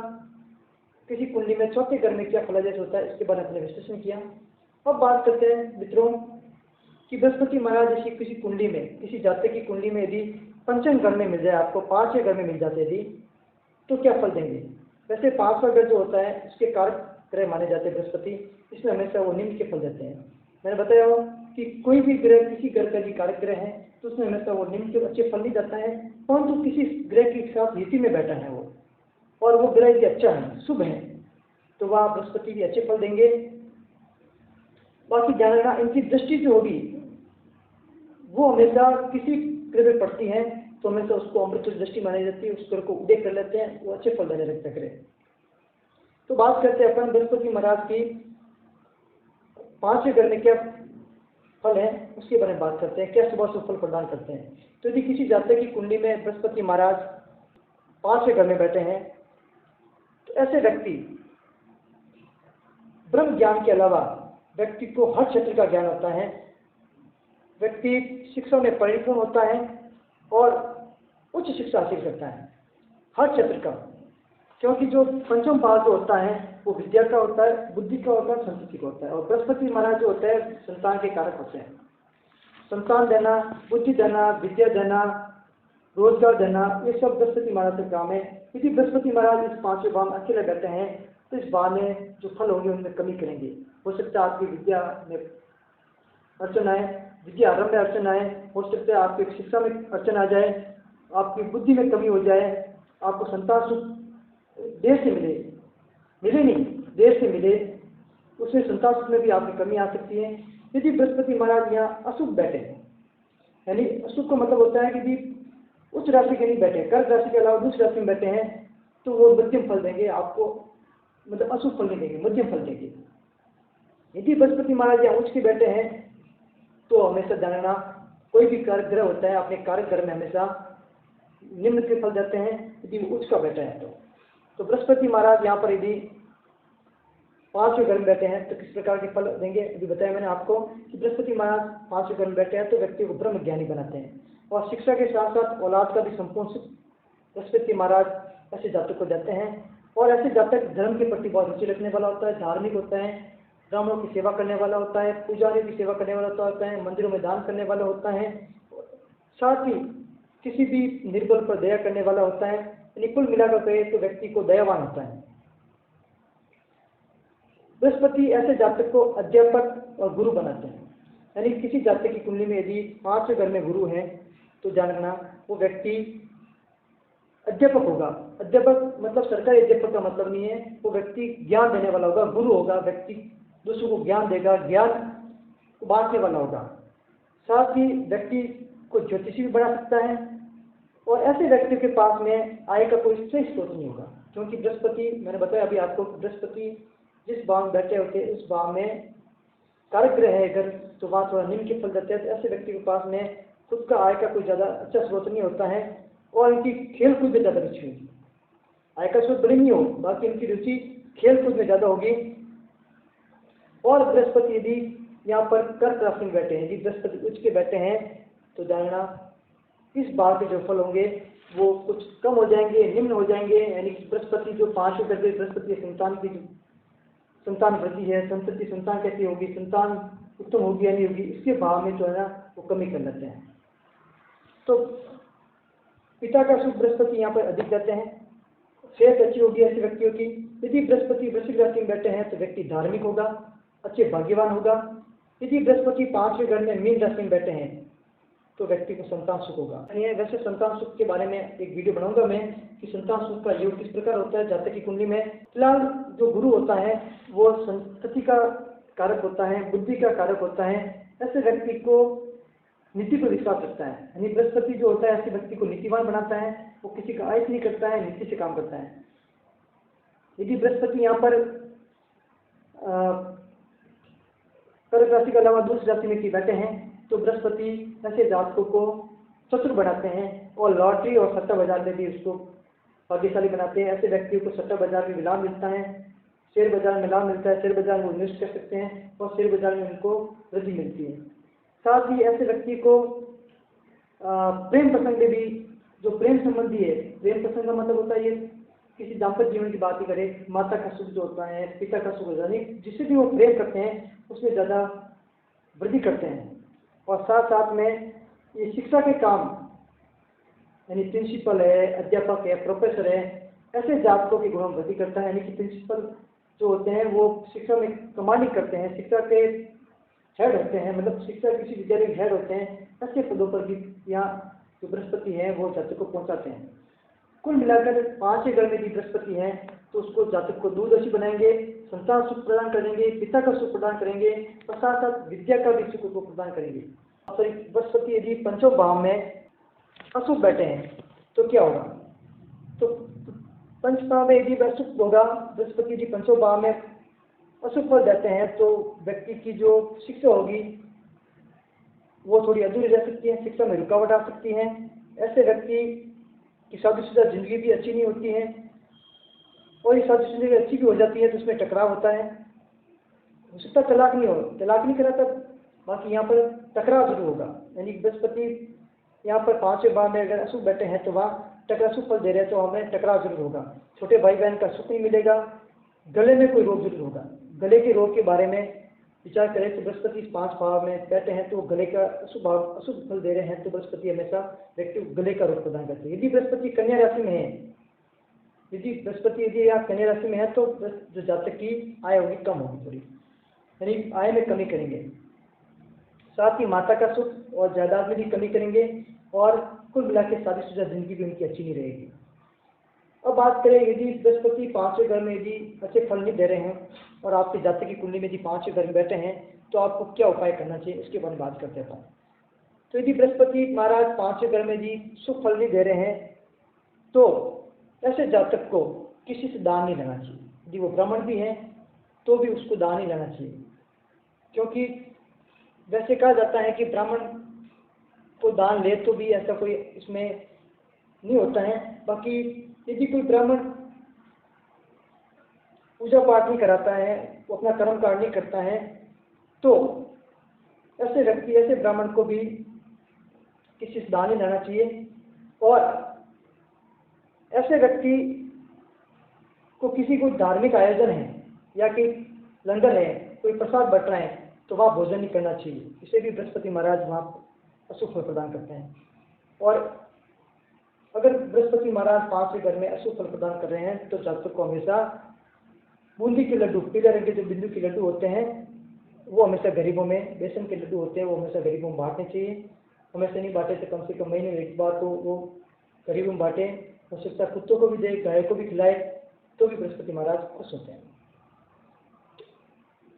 किसी कुंडली में चौथे घर में क्या फलादेश होता है इसके बारे में अपने विश्लेषण किया। अब बात करते हैं मित्रों कि बृहस्पति महाराज जैसी किसी कुंडली में, किसी जातक की कुंडली में यदि पंचम घर में मिल जाए, आपको 5वें घर में मिल जाते यदि, तो क्या फल देंगे। वैसे 5वां घर जो होता है उसके कारक ग्रह माने जाते हैं बृहस्पति, इसमें हमेशा वो निम्न के फल देते हैं। मैंने बताया हो कि कोई भी ग्रह किसी घर का भी कारक ग्रह है तो उसमें हमेशा वो निम्न के अच्छे फल नहीं देता है, परंतु किसी ग्रह के साथ युति में बैठा है वो, और वो ग्रह यदि अच्छा है, शुभ है, तो वह बृहस्पति भी अच्छे फल देंगे। बाकी ध्यान रखना, इनकी दृष्टि जो होगी वो हमेशा किसी ग्रह में पड़ती है तो हमेशा उसको अमृत दृष्टि मानी जाती है, उस ग्रह को उदय कर लेते हैं, वो अच्छे फल देने लगते हैं ग्रह। तो बात करते हैं अपन बृहस्पति महाराज की 5वें घर में क्या फल है उसके बारे में बात करते हैं, क्या सुबह शुभ फल प्रदान करते हैं। तो यदि किसी जातक की कुंडली में बृहस्पति महाराज 5वें घर में बैठे हैं, तो ऐसे व्यक्ति ब्रह्म ज्ञान के अलावा व्यक्ति को हर क्षेत्र का ज्ञान होता है, व्यक्ति शिक्षा में परिपूर्ण होता है और उच्च शिक्षा हासिल करता है हर क्षेत्र का। क्योंकि जो पंचम भाव जो होता है वो विद्या का होता है, बुद्धि का होता है, संस्कृति का होता है, और बृहस्पति महाराज जो होता है संतान के कारक होते हैं। संतान देना, बुद्धि देना, विद्या देना, रोजगार देना, ये सब बृहस्पति महाराज का काम है। यदि बृहस्पति महाराज इस 5वें भाव में अकेले बैठे हैं तो इस भाव में जो फल होंगे उनमें कमी करेंगे। हो सकता है आपकी विद्या में अड़चन आए, विद्या आरंभ में अड़चन आए, हो सकता है आपकी शिक्षा में अड़चन आ जाए, आपकी बुद्धि में कमी हो जाए, आपको संतान सुख देश से मिले नहीं, देश से मिले, उसमें संतान सुख में भी आपकी कमी आ सकती है। यदि बृहस्पति महाराज यहाँ अशुभ बैठे, यानी अशुभ का मतलब होता है कि भी उच्च राशि के नहीं बैठे, कर्क राशि के अलावा दूसरी राशि में बैठे हैं, तो वो मध्यम फल देंगे आपको, मतलब अशुभ फल नहीं देंगे, मध्यम फल देंगे। यदि बृहस्पति महाराज यहाँ उच्च के बैठे हैं तो हमेशा जानना कोई भी कारक ग्रह होता है अपने कारक ग्रह में हमेशा निम्न के फल देते हैं यदि वो उच्च का बैठा है तो बृहस्पति महाराज यहाँ पर यदि 5वें घर में बैठे हैं तो किस प्रकार के फल देंगे। अभी बताया मैंने आपको कि बृहस्पति महाराज 5वें घर में बैठे हैं तो व्यक्ति को ब्रह्म ज्ञानी बनाते हैं और शिक्षा के साथ साथ औलाद का भी संपूर्ण सुख बृहस्पति महाराज ऐसे जातक को देते हैं। और ऐसे जातक धर्म के प्रति बहुत रुचि रखने वाला होता है, धार्मिक होता है, ब्राह्मणों की सेवा करने वाला होता है, पुजारियों की सेवा करने वाला होता है, मंदिरों में दान करने वाला होता है, साथ ही किसी भी निर्बल पर दया करने वाला होता है। यानी कुल मिलाकर कहे तो व्यक्ति को दयावान होता है। बृहस्पति ऐसे जातक को अध्यापक और गुरु बनाते हैं। यानी किसी जातक की कुंडली में यदि 5वें घर में गुरु है तो जानना वो व्यक्ति अध्यापक होगा। अध्यापक मतलब सरकारी अध्यापक का मतलब नहीं है, वो व्यक्ति ज्ञान देने वाला होगा, गुरु होगा, व्यक्ति दूसरों को ज्ञान देगा, ज्ञान को बांटने वाला होगा। साथ ही व्यक्ति को ज्योतिषी भी बना सकता है और ऐसे व्यक्ति के पास में आय का कोई सही स्रोत नहीं होगा क्योंकि बृहस्पति, मैंने बताया अभी आपको, बृहस्पति जिस भाव में बैठे होते हैं उस भाव में कारक ग्रह है अगर तो वहाँ थोड़ा निम्न के फल देते हैं। तो ऐसे व्यक्ति के पास में खुद का आय का कोई ज़्यादा अच्छा स्रोत नहीं होता है और इनकी खेल कूद में ज़्यादा रुचि होगी। आय का स्रोत बड़ी नहीं हो, बाकी इनकी रुचि खेल कूद में ज़्यादा होगी। और बृहस्पति यदि यहाँ पर कर्क राशि में बैठे हैं, यदि बृहस्पति उच्च के बैठे हैं तो जानना इस बार के जो फल होंगे वो कुछ कम हो जाएंगे, निम्न हो जाएंगे। यानी कि बृहस्पति जो 5वें घर में बृहस्पति संतान वृद्धि है, संतति संतान कैसी होगी, संतान उत्तम होगी या नहीं होगी, इसके भाव में जो है ना वो कमी कर लेते हैं। तो पिता का शुभ बृहस्पति यहाँ पर अधिक रहते हैं, सेहत अच्छी होगी ऐसे व्यक्तियों की। यदि बृहस्पति वृश्चिक राशि में बैठे हैं तो व्यक्ति धार्मिक होगा, अच्छे भाग्यवान होगा। यदि बृहस्पति 5वें घर में मीन राशि में बैठे हैं तो व्यक्ति को संतान सुख होगा। वैसे संतान सुख के बारे में एक वीडियो बनाऊंगा मैं कि संतान सुख का योग किस प्रकार होता है जातक की कुंडली में। फिलहाल जो गुरु होता है वो संतति का कारक होता है, बुद्धि का कारक होता है। ऐसे व्यक्ति को नीति पर विश्वास रखता है। यानी बृहस्पति जो होता है ऐसे व्यक्ति को नीतिवान बनाता है, वो किसी का आयस नहीं करता है, नीति से काम करता है। यदि बृहस्पति यहाँ पर कर्क राशि के अलावा दूसरी राशि में बैठे हैं तो बृहस्पति ऐसे जातकों को शत्रु बनाते हैं और लॉटरी और सट्टा बाजार में भी उसको भाग्यशाली बनाते हैं। ऐसे व्यक्तियों को सट्टा बाजार में लाभ मिलता है, शेयर बाजार में लाभ मिलता है, शेयर बाजार में इन्वेस्ट कर सकते हैं और शेयर बाजार में उनको वृद्धि मिलती है। साथ ही ऐसे व्यक्ति को प्रेम प्रसंग में भी, जो प्रेम संबंधी है, प्रेम प्रसंग का मतलब होता है ये किसी दाम्पत्य जीवन की बात ही करें, माता का सुख जो होता है, पिता का सुख होता है, जिससे भी वो प्रेम करते हैं उसमें ज़्यादा वृद्धि करते हैं। और साथ साथ में ये शिक्षा के काम, यानी प्रिंसिपल है, अध्यापक है, प्रोफेसर है, ऐसे जातकों के गुणों में वृद्धि करता है। यानी कि प्रिंसिपल जो होते हैं वो शिक्षा में कमांडिंग करते हैं, शिक्षा के हेड होते हैं, मतलब शिक्षा किसी विद्यालय के हेड होते हैं। ऐसे पदों पर भी यहाँ जो बृहस्पति है वो जातक को पहुँचाते हैं। कुल मिलाकर 5वें घर में भी बृहस्पति है तो उसको जातक को दूरदर्शी बनाएंगे, संतान सुख प्रदान करेंगे, पिता का सुख प्रदान करेंगे और साथ साथ विद्या का भी सुख को प्रदान करेंगे। बृहस्पति यदि 5वें भाव में अशुभ बैठे हैं तो क्या होगा? तो 5वें भाव में यदि अशुभ होगा, बृहस्पति यदि 5वें भाव में अशुभ फल देते हैं तो व्यक्ति की जो शिक्षा होगी वो थोड़ी अधूरी रह सकती है, शिक्षा में रुकावट आ सकती है। ऐसे व्यक्ति की शादीशुदा जिंदगी भी अच्छी नहीं होती है और ये शादीशुदा जिंदगी अच्छी भी हो जाती है तो उसमें टकराव होता है। हो सकता है तलाक नहीं करा तब, बाकी यहाँ पर टकराव जरूर होगा। यानी बृहस्पति यहाँ पर 5वें भाव में अगर अशुभ बैठे हैं तो वहाँ अशुभ फल दे रहे हैं तो हमें टकराव जरूर होगा। छोटे भाई बहन का सुख नहीं मिलेगा, गले में कोई रोग जरूर होगा। गले के रोग के बारे में विचार करें तो बृहस्पति 5 भाव में बैठे हैं तो गले का अशुभ फल दे रहे हैं तो बृहस्पति हमेशा व्यक्ति को गले का रोग प्रदान करते हैं। यदि बृहस्पति कन्या राशि में है, यदि यहाँ कन्या राशि में है तो जो जातक की आय होगी कम होगी थोड़ी, यानी आय में कमी करेंगे। साथ ही माता का सुख और जायदाद में भी कमी करेंगे और कुल मिला के शादीशुदा जिंदगी भी उनकी अच्छी नहीं रहेगी। अब बात करें यदि बृहस्पति 5वें घर में यदि अच्छे फल नहीं दे रहे हैं और आपके जातक की कुंडली में यदि 5वें घर में बैठे हैं तो आपको क्या उपाय करना चाहिए उसके बारे में बात करते हैं। तो यदि बृहस्पति महाराज 5वें घर में यदि शुभ फल नहीं दे रहे हैं तो ऐसे जातक को किसी से दान नहीं लेना चाहिए। यदि वो ब्राह्मण भी हैं तो भी उसको दान नहीं लेना चाहिए, क्योंकि वैसे कहा जाता है कि ब्राह्मण को दान ले तो भी ऐसा कोई इसमें नहीं होता है। बाकी यदि कोई ब्राह्मण पूजा पाठ नहीं कराता है, वो अपना कर्म कांड नहीं करता है, तो ऐसे व्यक्ति, ऐसे ब्राह्मण को भी किसी से दान नहीं लेना चाहिए। और ऐसे व्यक्ति को किसी कोई धार्मिक आयोजन है या कि लंगर है, कोई प्रसाद बट रहे हैं, तो वहाँ भोजन नहीं करना चाहिए। इसे भी बृहस्पति महाराज वहाँ अशुभ फल प्रदान करते हैं। और अगर बृहस्पति महाराज पांच के घर में अशुभ फल प्रदान कर रहे हैं तो जातक को हमेशा बूंदी के लड्डू, पीले रंग के जो बिंदु के लड्डू होते हैं वो हमेशा गरीबों में, बेसन के लड्डू होते हैं वो हमेशा गरीबों में बांटने चाहिए। हमेशा नहीं बांटे तो कम से कम महीने में एक बार तो वो गरीबों में बांटे। हो सकता है कुत्तों को भी दे, गाय को भी खिलाए, तो भी बृहस्पति महाराज खुश होते हैं।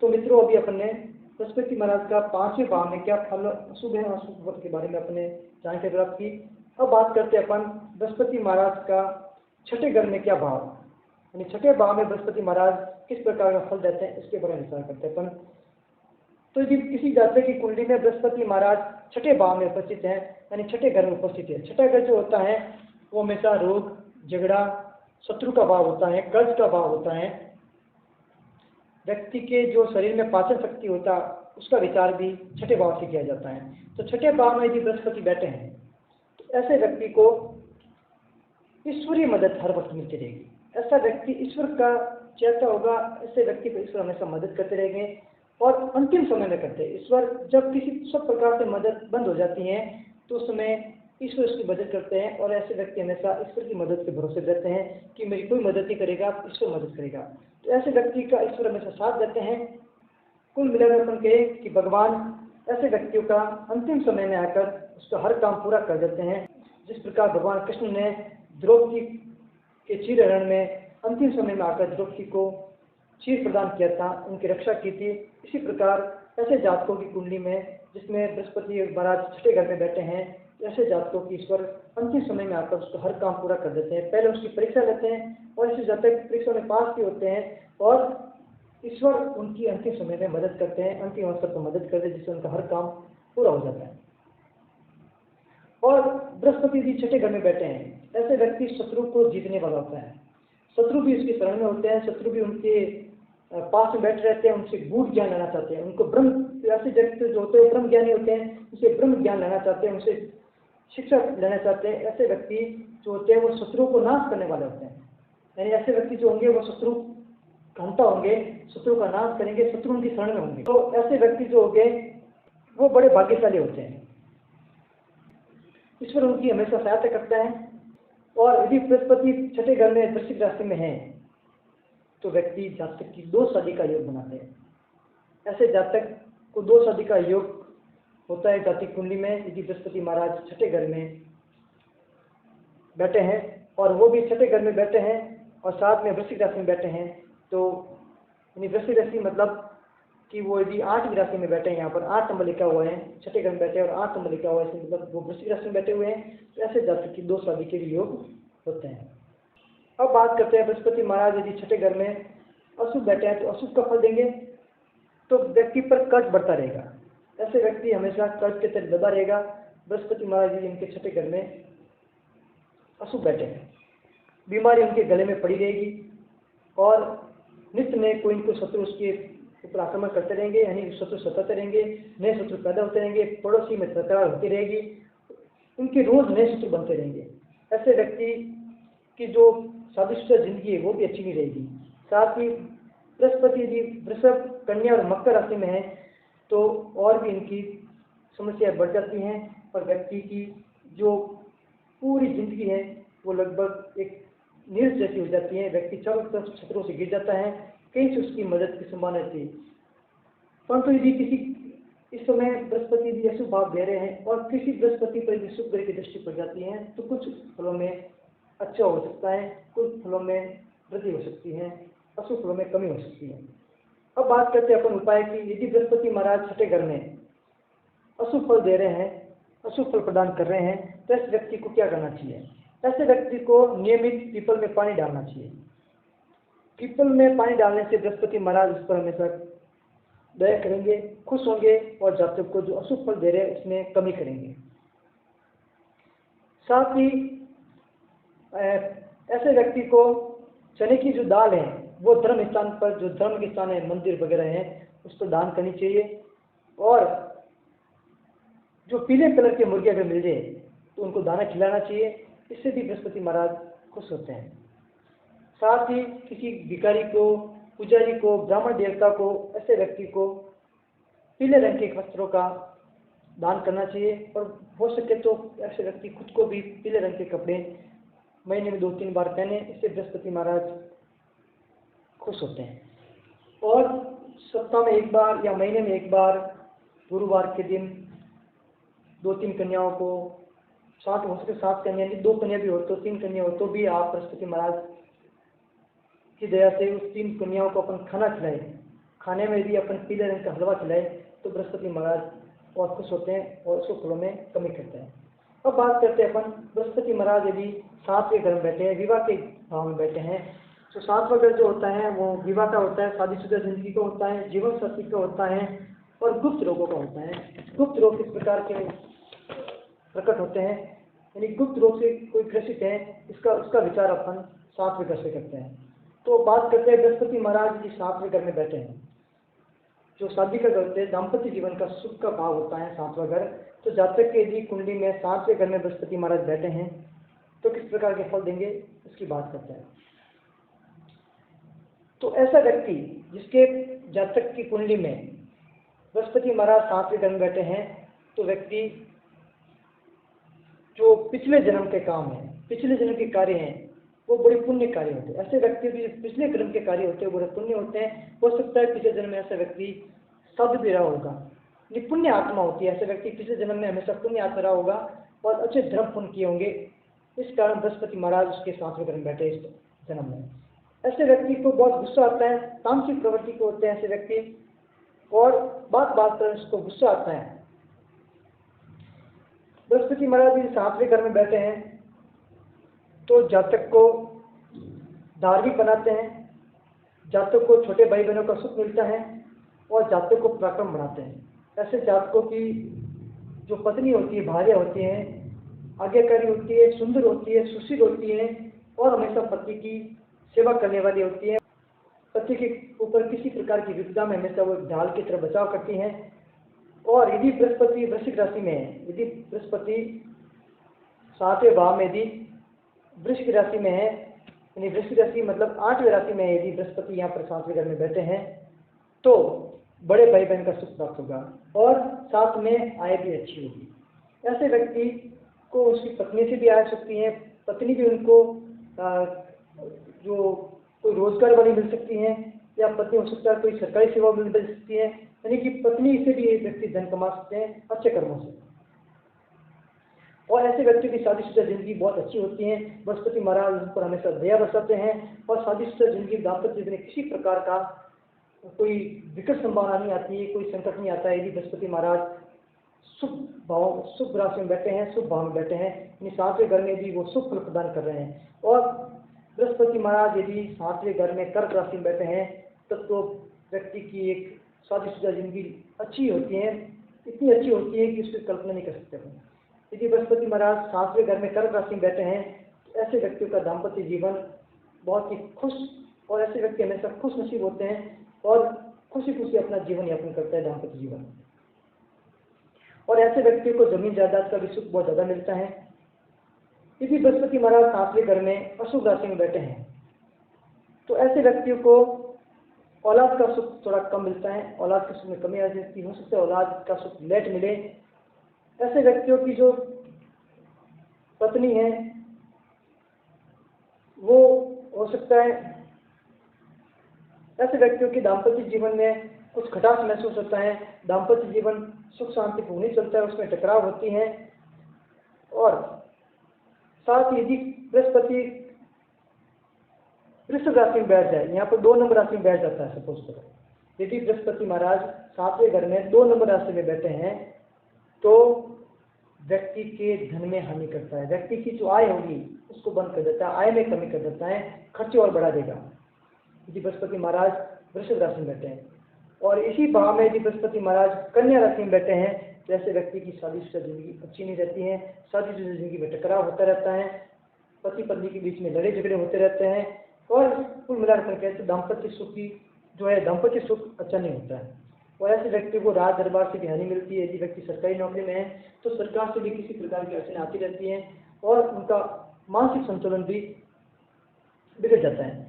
तो मित्रों, अभी अपन ने बृहस्पति महाराज का 5वें भाव में क्या फल अशुभ है, अशुभ फल के बारे में अपने जानकारी प्राप्त की। अब बात करते हैं अपन बृहस्पति महाराज का छठे घर में क्या भाव, यानी छठे भाव में बृहस्पति महाराज किस प्रकार का फल देते हैं, इसके बारे में विचार करते हैं अपन। तो यदि किसी जातक की कुंडली में बृहस्पति महाराज छठे भाव में उपस्थित है, यानी छठे घर में उपस्थित है, छठा घर जो होता है वो हमेशा रोग, झगड़ा, शत्रु का भाव होता है, कर्ज का भाव होता है। व्यक्ति के जो शरीर में पाचन शक्ति होता है उसका विचार भी छठे भाव से किया जाता है। तो छठे भाव में यदि बृहस्पति बैठे हैं तो ऐसे व्यक्ति को ईश्वरीय मदद हर वक्त मिलती रहेगी। ऐसा व्यक्ति ईश्वर का चेता होगा, ऐसे व्यक्ति को ईश्वर हमेशा मदद करते रहेंगे। और अंतिम समय में करते हैं ईश्वर, जब किसी सब प्रकार से मदद बंद हो जाती है तो उस समय ईश्वर उसकी मदद करते हैं। और ऐसे व्यक्ति हमेशा ईश्वर की मदद के भरोसे रहते हैं कि मेरी कोई मदद नहीं करेगा, ईश्वर मदद करेगा। तो ऐसे व्यक्ति का ईश्वर हमेशा साथ देते हैं। कुल मिलाकर अपन कहें कि भगवान ऐसे व्यक्तियों का अंतिम समय में आकर उसका हर काम पूरा कर देते हैं। जिस प्रकार भगवान कृष्ण ने द्रौपदी के चीरहरण में अंतिम समय में आकर द्रौपदी को चीर प्रदान किया था, उनकी रक्षा की थी, इसी प्रकार ऐसे जातकों की कुंडली में जिसमें बृहस्पति महाराज छठे घर में बैठे हैं, ऐसे जातकों की ईश्वर अंतिम समय में आकर उसका हर काम पूरा कर देते हैं। पहले उसकी परीक्षा लेते हैं और ऐसे जातक परीक्षा में पास भी होते हैं और ईश्वर उनकी अंतिम समय में मदद करते हैं, अंतिम अवसर पर मदद करते हैं, जिससे उनका हर काम पूरा हो जाता है। और बृहस्पति भी छठे घर में बैठे हैं, ऐसे व्यक्ति शत्रु को जीतने वाला होता है। शत्रु भी उसकी शरण में होते हैं, शत्रु भी उनके पास में बैठे रहते हैं, उनसे गूढ़ ज्ञान लेना चाहते हैं। उनको ब्रह्म, ऐसे व्यक्ति जो होते हैं ब्रह्म ज्ञानी होते हैं, उनसे ब्रह्म ज्ञान लेना चाहते हैं, उनसे शिक्षा लेना चाहते हैं। ऐसे व्यक्ति जो होते हैं वो शत्रु को नाश करने वाले होते हैं। यानी ऐसे व्यक्ति जो होंगे वो शत्रु घंटा होंगे, शत्रु का नाश करेंगे, शत्रु उनकी शरण में होंगे। तो ऐसे व्यक्ति जो होंगे वो बड़े भाग्यशाली होते हैं। ईश्वर उनकी हमेशा सहायता करता है। और यदि बृहस्पति छठे घर में वृश्चिक राशि में है तो व्यक्ति जातक की 2 शादी का योग बनाते हैं। ऐसे जातक को 2 शादी का योग होता है जातक कुंडली में यदि बृहस्पति महाराज छठे घर में बैठे हैं और वो भी छठे घर में बैठे हैं और साथ में वृश्चिक राशि में बैठे हैं। तो यानी वृश्चिक राशि मतलब कि वो यदि 8वीं राशि में बैठे हैं, यहाँ पर 8 नंबर लिखा हुआ है, छठे घर में बैठे हैं और 8 नंबर लिखा हुआ है, मतलब वो वृश्चिक राशि में बैठे हुए हैं। तो ऐसे जातक की 2 शादी के भी योग होते हैं। अब बात करते हैं बृहस्पति महाराज यदि छठे घर में अशुभ बैठे हैं तो अशुभ का फल देंगे। तो व्यक्ति पर कर्ज बढ़ता रहेगा, ऐसे व्यक्ति हमेशा कर्ज के तहत दबा रहेगा। बृहस्पति महाराज यदि इनके छठे घर में अशुभ बैठे हैं, बीमारी उनके गले में पड़ी रहेगी और नित्य में कोई इनको शत्रु उसके ऊपर आक्रमण करते रहेंगे, यानी शत्रु सताते रहेंगे, नए शत्रु पैदा होते रहेंगे, पड़ोसी में तकरार होती रहेगी, उनके रोज नए शत्रु बनते रहेंगे। ऐसे व्यक्ति की जो शादीशुदा जिंदगी है वो भी अच्छी नहीं रहेगी। साथ ही बृहस्पति यदि वृषभ, कन्या और मकर राशि में है तो और भी इनकी समस्या बढ़ जाती हैं और व्यक्ति की जो पूरी जिंदगी है वो लगभग एक नीरस जैसी हो जाती है। व्यक्ति चारों तरफ शत्रुओं से गिर जाता है, कहीं से उसकी मदद की संभावना थी। परंतु यदि किसी इस समय बृहस्पति यदि अशुभ भाव दे रहे हैं और किसी बृहस्पति पर यदि शुभ ग्रह की दृष्टि पड़ जाती है तो कुछ फलों में अच्छा हो सकता है, कुछ फलों में वृद्धि हो सकती है, अशुभ फलों में कमी हो सकती है। अब बात करते हैं अपन उपाय की। यदि बृहस्पति महाराज छठे घर में अशुभ फल दे रहे हैं, अशुभ फल प्रदान कर रहे हैं, तो ऐसे व्यक्ति को क्या करना चाहिए? ऐसे व्यक्ति को नियमित पीपल में पानी डालना चाहिए। पीपल में पानी डालने से बृहस्पति महाराज उस पर हमेशा दया करेंगे, खुश होंगे और जातक को जो अशुभ फल दे रहे हैं उसमें कमी करेंगे। साथ ही ऐसे व्यक्ति को चने की जो दाल है वो धर्म स्थान पर, जो धर्म के स्थान है, मंदिर वगैरह है, उस पर दान करनी चाहिए। और जो पीले कलर के मुर्गे अगर मिल जाए तो उनको दाना खिलाना चाहिए, इससे भी बृहस्पति महाराज खुश होते हैं। साथ ही किसी भिखारी को, पुजारी को, ब्राह्मण देवता को, ऐसे व्यक्ति को पीले रंग के वस्त्रों का दान करना चाहिए। और हो सके तो ऐसे व्यक्ति खुद को भी पीले रंग के कपड़े महीने में 2-3 बार पहने, इससे बृहस्पति महाराज खुश होते हैं। और सप्ताह में एक बार या महीने में एक बार गुरुवार के दिन 2-3 कन्याओं को, 7 हो सके 7 कन्या नहीं, 2 कन्या भी हो तो 3 कन्या हो तो भी आप बृहस्पति महाराज की दया से उस 3 कन्याओं को अपन खाना खिलाएं। खाने में भी अपन पीले रंग का हलवा खिलाएं तो बृहस्पति महाराज और खुश होते हैं और उसको फलों में कमी करते हैं। अब बात करते हैं अपन बृहस्पति महाराज यदि 7वें घर में बैठे हैं, विवाह के भाव में बैठे हैं, तो 7वां घर जो होता है वो विवाह का होता है, शादीशुदा जिंदगी का होता है, जीवन साथी का होता है और गुप्त रोगों का होता है। गुप्त रोग किस प्रकार के प्रकट होते हैं, यानी गुप्त रोग से कोई ग्रसित है, उसका विचार अपन 7वें घर से करते हैं। तो बात करते हैं बृहस्पति महाराज जी 7वें घर में बैठे हैं, जो शादी का घर होते हैं, दाम्पत्य जीवन का सुख का भाव होता है 7वां घर। तो जातक के यदि कुंडली में 7वें घर में बृहस्पति महाराज बैठे हैं तो किस प्रकार के फल देंगे उसकी बात करते हैं। तो ऐसा व्यक्ति जिसके जातक की कुंडली में बृहस्पति महाराज 7वें घर में बैठे हैं, तो व्यक्ति जो पिछले जन्म के काम है, पिछले जन्म के कार्य हैं, वो बड़े पुण्य कार्य होते हैं। ऐसे व्यक्ति भी पिछले जन्म के कार्य होते हैं बड़े पुण्य होते हैं। हो सकता है पिछले जन्म में ऐसा व्यक्ति साधु भी रहा होगा, ये पुण्य आत्मा होती है। ऐसे व्यक्ति पिछले जन्म में हमेशा पुण्य आत्मा रहा होगा और अच्छे धर्म पुण्य किए होंगे, इस कारण बृहस्पति महाराज उसके 7वें घर में बैठे इस जन्म में। ऐसे व्यक्ति को बहुत गुस्सा आता है, तामसिक प्रवृत्ति को होते हैं ऐसे व्यक्ति, और बात पर उसको गुस्सा आता है। बृहस्पति महाराज यदि 7वें घर में बैठे हैं तो जातक को धार्मिक बनाते हैं, जातक को छोटे भाई बहनों का सुख मिलता है और जातक को पराक्रम बनाते हैं। ऐसे जातकों की जो पत्नी होती है, भार्या होती है, आज्ञाकारी होती है, सुंदर होती है, सुशील होती है और हमेशा पति की सेवा करने वाली होती है। पति के ऊपर किसी प्रकार की विपदा में हमेशा वो ढाल की तरह बचाव करती हैं। और यदि बृहस्पति वृश्चिक राशि में है, यदि बृहस्पति 7वें भाव में यदि वृश्चिक राशि में है, यानी वृश्चिक राशि मतलब 8वें राशि में यदि बृहस्पति यहाँ पर 7वें घर में बैठे हैं, तो बड़े भाई बहन का सुख प्राप्त होगा और साथ में आय भी अच्छी होगी। ऐसे व्यक्ति को उसकी पत्नी से भी आय सकती है, पत्नी भी उनको जो कोई रोजगार वाली मिल सकती है, या पत्नी हो सकता है कोई सरकारी सेवा मिल सकती है, यानी कि पत्नी से भी एक व्यक्ति धन कमा सकते हैं अच्छे कर्मों से। और ऐसे व्यक्ति की शादीशुदा जिंदगी बहुत अच्छी होती है। बृहस्पति महाराज उन पर हमेशा दया बरसाते हैं और शादीशुदा जिंदगी दाम्पत्य में किसी प्रकार का कोई विकट संभावना नहीं आती है, कोई संकट नहीं आता है यदि बृहस्पति महाराज शुभ राशि में बैठे हैं, शुभ भाव में बैठे हैं, यानी 7वें घर में भी वो शुभ फल प्रदान कर रहे हैं। और बृहस्पति महाराज यदि 7वें घर में कर्क राशि में बैठे हैं तब तो व्यक्ति की एक शादीशुदा जिंदगी अच्छी होती है, इतनी अच्छी होती है कि उसकी कल्पना नहीं कर सकते। यदि बृहस्पति महाराज 7वें घर में कर्क राशि में बैठे हैं तो ऐसे व्यक्तियों का दाम्पत्य जीवन बहुत ही खुश, और ऐसे व्यक्ति हमेशा खुश नसीब होते हैं और खुशी खुशी अपना जीवन यापन करते हैं दाम्पत्य जीवन। और ऐसे व्यक्तियों को जमीन जायदाद का भी सुख बहुत ज़्यादा मिलता है। यदि बृहस्पति महाराज 7वें घर में अशुभ राशि में बैठे हैं तो ऐसे व्यक्तियों को औलाद का सुख थोड़ा कम मिलता है, औलाद के सुख में कमी आ सकती हो सकता है, औलाद का सुख लेट मिले। ऐसे व्यक्तियों की जो पत्नी है वो हो सकता है, ऐसे व्यक्तियों की दाम्पत्य जीवन में कुछ खटास महसूस होता है, दाम्पत्य जीवन सुख शांति पूर्ण नहीं चलता है, उसमें टकराव होती हैं। और साथ ही यदि बृहस्पति वृषभ राशि में बैठ जाए, यहाँ पर 2 नंबर राशि में बैठ जाता है सपोज करो, यदि बृहस्पति महाराज 7वें घर में 2 नंबर राशि में बैठे हैं तो व्यक्ति के धन में हानि करता है, व्यक्ति की जो आय होगी उसको बंद कर देता है, आय में कमी कर देता है, खर्चे और बढ़ा देगा यदि बृहस्पति महाराज वृषभ राशि में बैठे हैं। और इसी भाव में यदि बृहस्पति महाराज कन्या राशि में बैठे हैं तो ऐसे व्यक्ति की शादीशुदा जिंदगी अच्छी नहीं रहती है, शादीशुदा जिंदगी में टकराव होता रहता है, पति पत्नी के बीच में लड़ाई झगड़े होते रहते हैं और कुल मिलाकर कहते दाम्पत्य सुख की जो है दाम्पत्य सुख अच्छा नहीं होता है। और ऐसे व्यक्ति को राज दरबार से भी हानि मिलती है। यदि व्यक्ति सरकारी नौकरी में है तो सरकार से भी किसी प्रकार की अड़चन आती रहती है और उनका मानसिक संतुलन भी बिगड़ जाता है।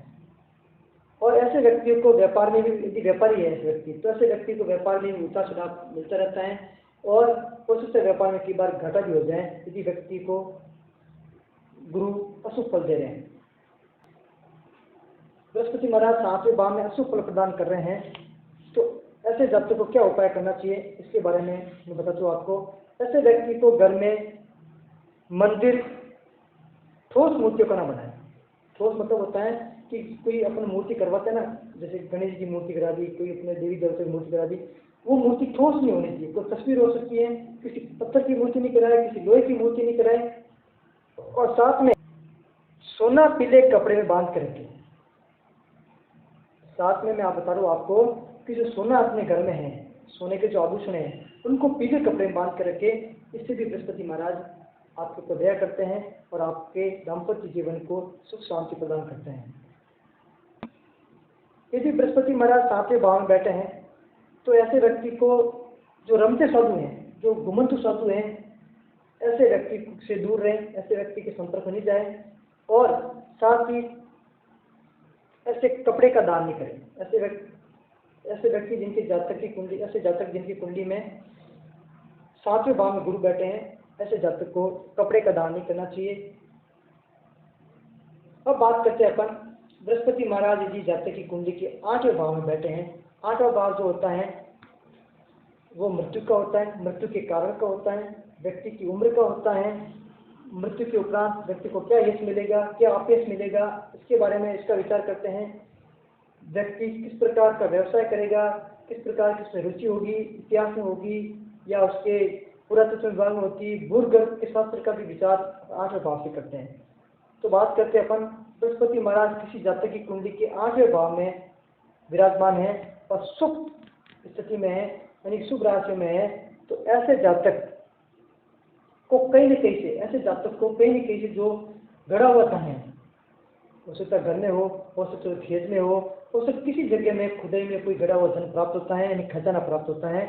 और ऐसे व्यक्तियों को व्यापार में भी, यदि व्यापारी है ऐसे व्यक्ति, तो ऐसे व्यक्ति को व्यापार में उतार चढ़ाव मिलता रहता है और हो सकता है व्यापार में कई बार घाटा भी हो जाए यदि व्यक्ति को गुरु अशुभ फल दे रहे हैं। बृहस्पति महाराज 7वें भाव में अशुभ फल प्रदान कर रहे हैं तो ऐसे जातकों को क्या उपाय करना चाहिए इसके बारे में मैं बताता हूँ आपको। ऐसे व्यक्ति को घर में मंदिर ठोस मूर्तियों का ना बनाए। ठोस मतलब होता है कि कोई अपनी मूर्ति करवाता है ना, जैसे गणेश जी की मूर्ति करा दी, कोई अपने देवी देवता की मूर्ति करा दी, वो मूर्ति ठोस नहीं होनी चाहिए। कोई तस्वीर हो सकती है, किसी पत्थर की मूर्ति नहीं कराए, किसी लोहे की मूर्ति नहीं कराए और साथ में सोना पीले कपड़े में बांध कर रखें। साथ में मैं आप बता रहा हूँ आपको कि जो सोना अपने घर में है, सोने के जो आभूषण हैं उनको पीले कपड़े में बांध कर रखें। इससे भी बृहस्पति महाराज आपके ऊपर दया करते हैं और आपके दाम्पत्य जीवन को सुख शांति प्रदान करते हैं। यदि बृहस्पति महाराज 7वें भाव में बैठे हैं तो ऐसे व्यक्ति को जो रमते साधु हैं, जो घुमंतु साधु हैं, ऐसे व्यक्ति से दूर रहें, ऐसे व्यक्ति के संपर्क में नहीं जाए और साथ ही ऐसे कपड़े का दान नहीं करें। ऐसे व्यक्ति जिनके जातक की कुंडली, ऐसे जातक जिनकी कुंडली में 7वें भाव में गुरु बैठे हैं, ऐसे जातक को कपड़े का दान नहीं करना चाहिए। अब बात करते हैं अपन बृहस्पति महाराज जी जातक की कुंडली के 8वें भाव में बैठे हैं। 8वां भाव जो होता है वो मृत्यु का होता है, मृत्यु के कारण का होता है, व्यक्ति की उम्र का होता है। मृत्यु के उपरांत व्यक्ति को क्या यश मिलेगा, क्या अपयश मिलेगा, इसके बारे में इसका विचार करते हैं। व्यक्ति किस प्रकार का व्यवसाय करेगा, किस प्रकार की उसमें रुचि होगी, इतिहास में होगी या उसके पुरातत्व विभाग में होती, भूगर्भ के शास्त्र का भी विचार 8वें भाव से करते हैं। तो बात करते हैं अपन बृहस्पति महाराज किसी जातक की कुंडली के 8वें भाव में विराजमान है और शुभ स्थिति में है, यानी शुभ राशि में है, तो ऐसे जातक को कहीं न कहीं से, ऐसे जातक को कहीं न कहीं से जो गड़ा हुआ धन है, हो सकता है घर में हो सकता है खेत में हो सकता है किसी जगह में खुदाई में कोई गड़ा हुआ धन प्राप्त होता है, यानी खजाना प्राप्त होता है।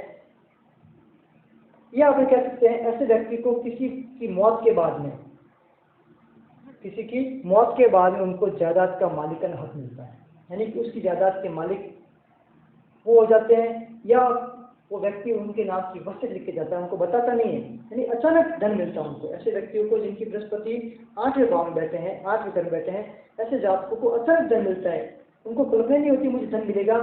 या आप कह सकते हैं ऐसे व्यक्ति को किसी की मौत के बाद में, किसी की मौत के बाद में उनको जायदाद का मालिकाना हक मिलता है, यानी कि उसकी जायदाद के मालिक वो हो जाते हैं या वो व्यक्ति उनके नाम की वसीयत लिख के जाता है, उनको बताता नहीं है, यानी अचानक धन मिलता है उनको। ऐसे व्यक्तियों को जिनकी बृहस्पति 8वें भाव में बैठे हैं, 8वें घर में बैठे हैं, ऐसे जातकों को अचानक धन मिलता है। उनको कल्पना नहीं होती मुझे धन मिलेगा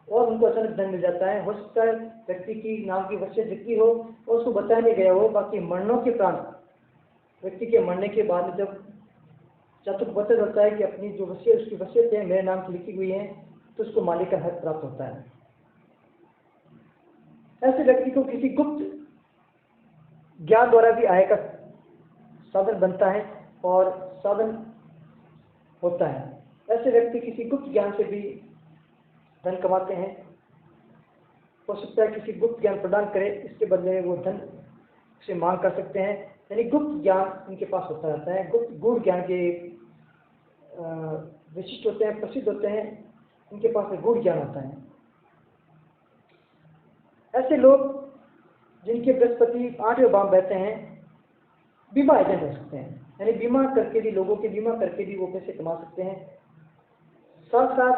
और उनको अचानक धन मिल जाता है। हो सकता है व्यक्ति की नाम की वसीयत लिखी हो और उसको बताया नहीं गया हो, बाकी मरणों के प्रांत व्यक्ति के मरने के बाद जब जातक को पता चलता है कि अपनी जो वसीयत, उसकी वसीयत है मेरे नाम की लिखी हुई है, तो उसको मालिक का हक प्राप्त होता है। ऐसे व्यक्ति को किसी गुप्त ज्ञान द्वारा भी आय का साधन बनता है और साधन होता है। ऐसे व्यक्ति किसी गुप्त ज्ञान से भी धन कमाते हैं। हो सकता है किसी गुप्त ज्ञान प्रदान करे, इसके बदले में वो धन से मांग कर सकते हैं, यानी गुप्त ज्ञान इनके पास होता रहता है। गुप्त गूढ़ ज्ञान के विशिष्ट होते हैं, प्रसिद्ध होते हैं, इनके पास में गूढ़ ज्ञान होता है। ऐसे लोग जिनके बृहस्पति 8वें भाव बैठे हैं बीमा एजेंट हो सकते हैं, यानी बीमा करके भी, लोगों के बीमा करके भी वो पैसे कमा सकते हैं। साथ साथ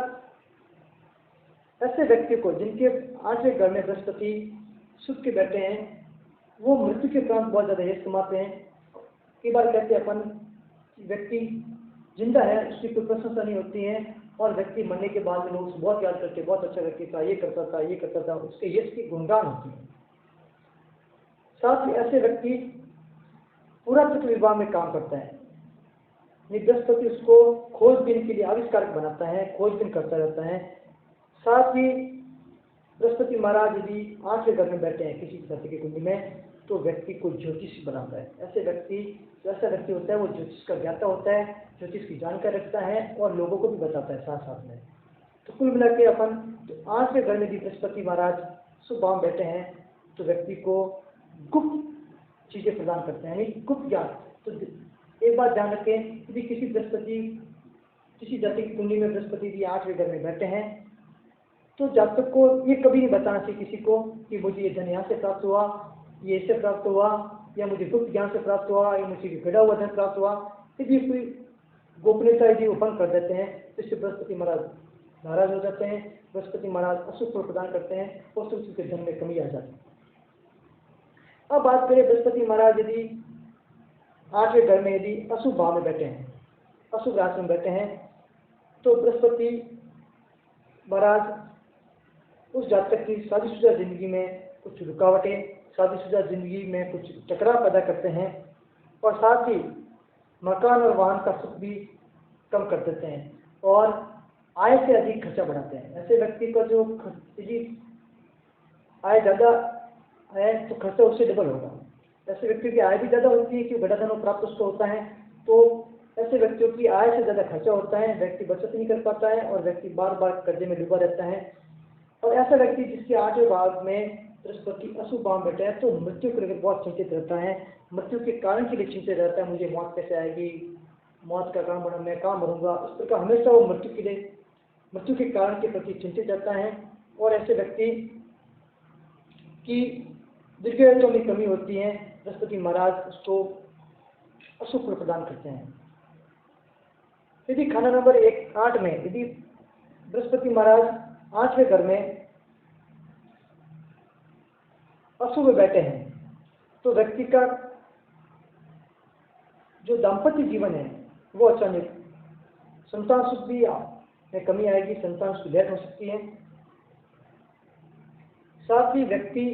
ऐसे व्यक्ति को जिनके 8वें घर में बृहस्पति सुख के बैठे हैं, वो मृत्यु के उपरांत बहुत ज़्यादा यश कमाते हैं। कई बार कहते हैं अपन व्यक्ति जिंदा है उसकी कोई प्रशंसा नहीं होती है और व्यक्ति मरने के बाद में लोग उसको बहुत याद करते, बहुत अच्छा व्यक्ति था, ये करता था, उसके यश की गुणगान होती है। साथ ही ऐसे व्यक्ति पुरातत्व विभाग में काम करता है, बृहस्पति उसको खोजबीन के लिए आविष्कारक बनाता है, खोजबीन करता रहता है। साथ ही बृहस्पति महाराज यदि 8वें घर में बैठे हैं किसी जाति की कुंडली में, तो व्यक्ति को ज्योतिष बनाता है। ऐसा व्यक्ति होता है वो ज्योतिष का ज्ञाता होता है, ज्योतिष की जानकारी रखता है और लोगों को भी बताता है साथ साथ में। तो कुल मिला के अपन 8वें घर में यदि बृहस्पति महाराज शुभ भाव में बैठे हैं तो व्यक्ति को गुप्त चीजें प्रदान करते हैं, यानी गुप्त ज्ञान। तो एक बात ध्यान रखें, यदि किसी जाति की कुंडली में बृहस्पति यदि 8वें घर में बैठे हैं तो जातक को ये कभी नहीं बताना चाहिए किसी को कि मुझे ये धन यहाँ से प्राप्त हुआ, ये इससे प्राप्त हुआ, या मुझे गुप्त ज्ञान से प्राप्त हुआ, या मुझे बिगड़ा हुआ धन प्राप्त हुआ। यदि कोई गोपनीयता यदि ओपन कर देते हैं तो इससे बृहस्पति महाराज नाराज हो जाते हैं, बृहस्पति महाराज अशुभ फल प्रदान करते हैं और उसके धन में कमी आ जाती है। अब बात करें बृहस्पति महाराज यदि 8वें घर में यदि अशुभ भाव में बैठे हैं, अशुभ राशि में बैठे हैं, तो बृहस्पति महाराज उस जातक की शादीशुदा जिंदगी में कुछ रुकावटें, शादीशुदा जिंदगी में कुछ टकराव पैदा करते हैं और साथ ही मकान और वाहन का सुख भी कम कर देते हैं और आय से अधिक खर्चा बढ़ाते हैं। ऐसे व्यक्ति का जो यदि आय ज़्यादा है तो खर्चा उससे डबल होगा। ऐसे व्यक्ति की आय भी ज़्यादा होती है कि बड़ा धन प्राप्त उसको होता है, तो ऐसे व्यक्तियों की आय से ज़्यादा खर्चा होता है, व्यक्ति बचत नहीं कर पाता है और व्यक्ति बार बार कर्जे में डूबा रहता है। और ऐसा व्यक्ति जिसके 8वें भाव में बृहस्पति अशुभ भाव में बैठा है तो मृत्यु को लेकर बहुत चिंतित रहता है, मृत्यु के कारण के लिए चिंतित रहता है, मुझे मौत कैसे आएगी, मौत का कारण बना, मैं कहाँ मरूंगा। इस प्रकार हमेशा वो मृत्यु के कारण के प्रति चिंतित रहता है और ऐसे व्यक्ति की दीर्घायु में कमी होती है, बृहस्पति महाराज उसको अशुभ फल प्रदान करते हैं। यदि खाना नंबर 8 में यदि बृहस्पति महाराज 8वें घर में अशुभ में बैठे हैं तो व्यक्ति का जो दाम्पत्य जीवन है वो अच्छा नहीं, संतान सुख भी में कमी आएगी, संतान सुख लेट हो सकती है। साथ ही व्यक्ति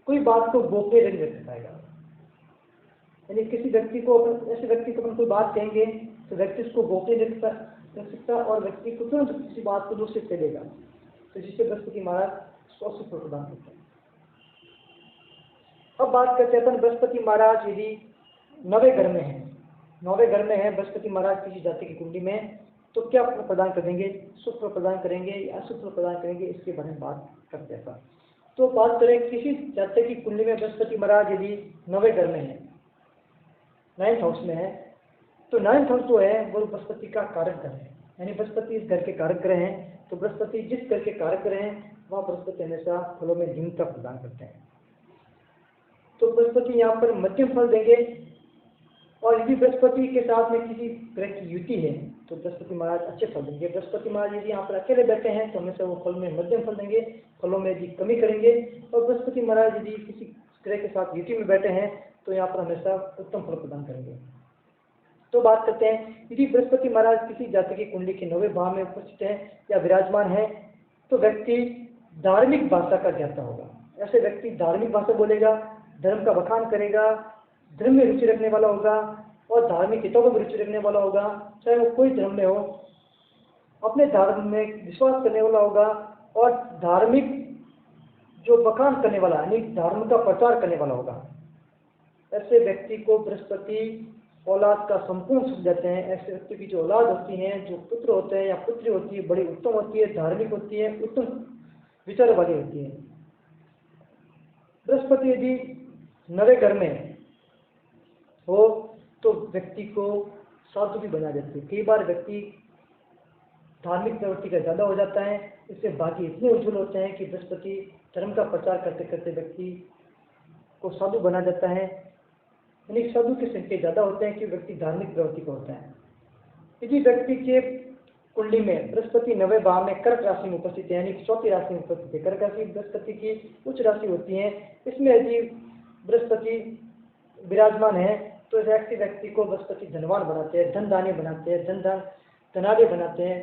कोई बात को गोपनीय नहीं रख पाएगा, यानी किसी व्यक्ति को ऐसे व्यक्ति को अपन कोई बात कहेंगे तो व्यक्ति उसको गोपनीय रख सकता और व्यक्ति को तुरंत किसी बात को दूसरे से लेगा, तो जिससे बृहस्पति महाराज अशुभ फल प्रदान करते हैं। अब बात करते हैं अपन बृहस्पति महाराज यदि 9वें घर में है, 9वें घर में है बृहस्पति महाराज किसी जाति की कुंडली में, तो क्या फल प्रदान करेंगे, शुभ फल प्रदान करेंगे या अशुभ फल प्रदान करेंगे, इसके बारे में बात करते हैं। तो बात करें किसी जाति की कुंडली में बृहस्पति महाराज यदि 9वें घर में है, 9th हाउस में है, तो 9th हाउस जो है वो बृहस्पति का कारक घर है, यानी बृहस्पति इस घर के कारक ग्रह हैं। तो बृहस्पति जिस घर के कारक ग्रह हैं वहाँ बृहस्पति हमेशा फलों में न्यूनता प्रदान करते हैं। तो बृहस्पति यहाँ पर मध्यम फल देंगे और यदि बृहस्पति के साथ में किसी ग्रह की युति है तो बृहस्पति महाराज अच्छे फल देंगे। बृहस्पति महाराज यदि यहाँ पर अकेले बैठे हैं तो हमेशा वो फल में मध्यम फल देंगे, फलों में यदि कमी करेंगे। और बृहस्पति महाराज यदि किसी ग्रह के साथ युति में बैठे हैं तो यहाँ पर हमेशा उत्तम फल प्रदान करेंगे। तो बात करते हैं यदि बृहस्पति महाराज किसी जाति की कुंडली के 9वें भाव में उपस्थित है या विराजमान है तो व्यक्ति धार्मिक भाषा का ज्ञाता होगा। ऐसे व्यक्ति धार्मिक भाषा बोलेगा, धर्म का बखान करेगा, धर्म में रुचि रखने वाला होगा और धार्मिक किताबों में रुचि रखने वाला होगा, चाहे वो कोई धर्म में हो, अपने धर्म में विश्वास करने वाला होगा और धार्मिक जो बखान करने वाला यानी धर्म का प्रचार करने वाला होगा। ऐसे व्यक्ति को बृहस्पति औलाद का संपूर्ण सुख देते हैं। ऐसे व्यक्ति की जो औलाद होती है, जो पुत्र होते हैं या पुत्री होती है, बड़ी उत्तम होती है, धार्मिक होती है, उत्तम विचार वाली होती है। बृहस्पति यदि 9वें घर में हो तो व्यक्ति को साधु भी बना देते हैं। कई बार व्यक्ति धार्मिक प्रवृत्ति का ज़्यादा हो जाता है, इससे भाग्य इतने उज्जवल होते हैं कि बृहस्पति धर्म का प्रचार करते करते व्यक्ति को साधु बना देता है। यानी साधु के संकेत ज़्यादा होते हैं कि व्यक्ति धार्मिक प्रवृत्ति का होता है। यदि व्यक्ति के कुंडली में बृहस्पति 9वें भाव में कर्क राशि में उपस्थित है, यानी 4थी राशि में उपस्थित है, कर्क राशि बृहस्पति की उच्च राशि होती है, इसमें यदि बृहस्पति विराजमान है तो ऐसे व्यक्ति को बृहस्पति धनवान बनाते हैं, धन दानी बनाते हैं, धनाढ़ बनाते हैं,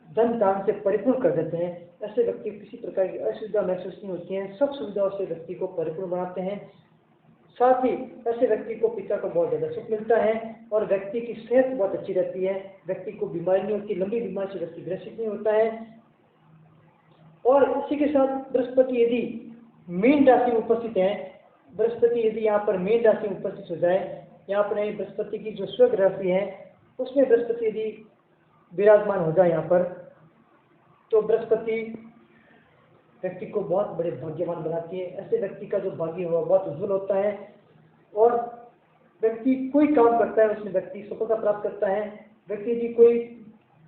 धन दान से परिपूर्ण कर देते हैं। ऐसे व्यक्ति किसी प्रकार की असुविधा महसूस नहीं होती है, सब सुविधाओं से व्यक्ति को परिपूर्ण बनाते हैं। साथ ही ऐसे व्यक्ति को पिता को बहुत ज़्यादा सुख मिलता है और व्यक्ति की सेहत बहुत अच्छी रहती है, व्यक्ति को बीमारी नहीं होती, लंबी बीमारी से व्यक्ति ग्रसित नहीं होता है। और इसी के साथ बृहस्पति यदि मीन राशि में उपस्थित है, बृहस्पति यदि यहाँ पर मीन राशि में उपस्थित हो जाए, यहाँ पर बृहस्पति की जो स्वर्ग राशि है उसमें बृहस्पति यदि विराजमान हो जाए यहाँ पर, तो बृहस्पति व्यक्ति को बहुत बड़े भाग्यवान बनाती है। ऐसे व्यक्ति का जो भाग्य हुआ बहुत उज्जवल होता है और व्यक्ति कोई काम करता है उसमें व्यक्ति सफलता प्राप्त करता है। व्यक्ति यदि कोई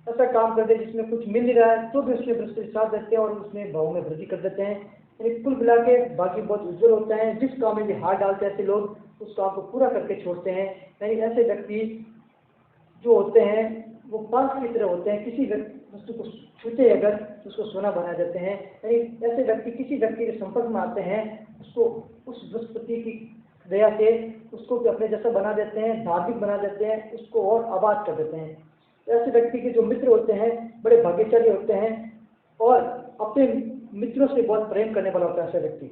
ऐसा काम कर दे जिसमें कुछ मिल नहीं रहा है तो भी उसमें बृहस्पति साथ देते हैं और उसमें भाव में वृद्धि कर देते हैं। यानी कुल मिला के भाग्य बहुत उज्जवल होता है। जिस काम में भी हाथ डालते हैं ऐसे लोग उस काम को पूरा करके छोड़ते हैं। यानी ऐसे व्यक्ति जो होते हैं वो पास की तरह होते हैं। किसी वस्तु को छूते अगर तो उसको सोना बना देते हैं। यानी ऐसे व्यक्ति किसी व्यक्ति के संपर्क में आते हैं उसको उस बृहस्पति की दया से उसको भी अपने जैसा बना देते हैं, धार्मिक बना देते हैं, उसको और आबाद कर देते हैं। ऐसे व्यक्ति के जो मित्र होते हैं बड़े भाग्यशाली होते हैं और अपने मित्रों से बहुत प्रेम करने वाला होता है ऐसा व्यक्ति।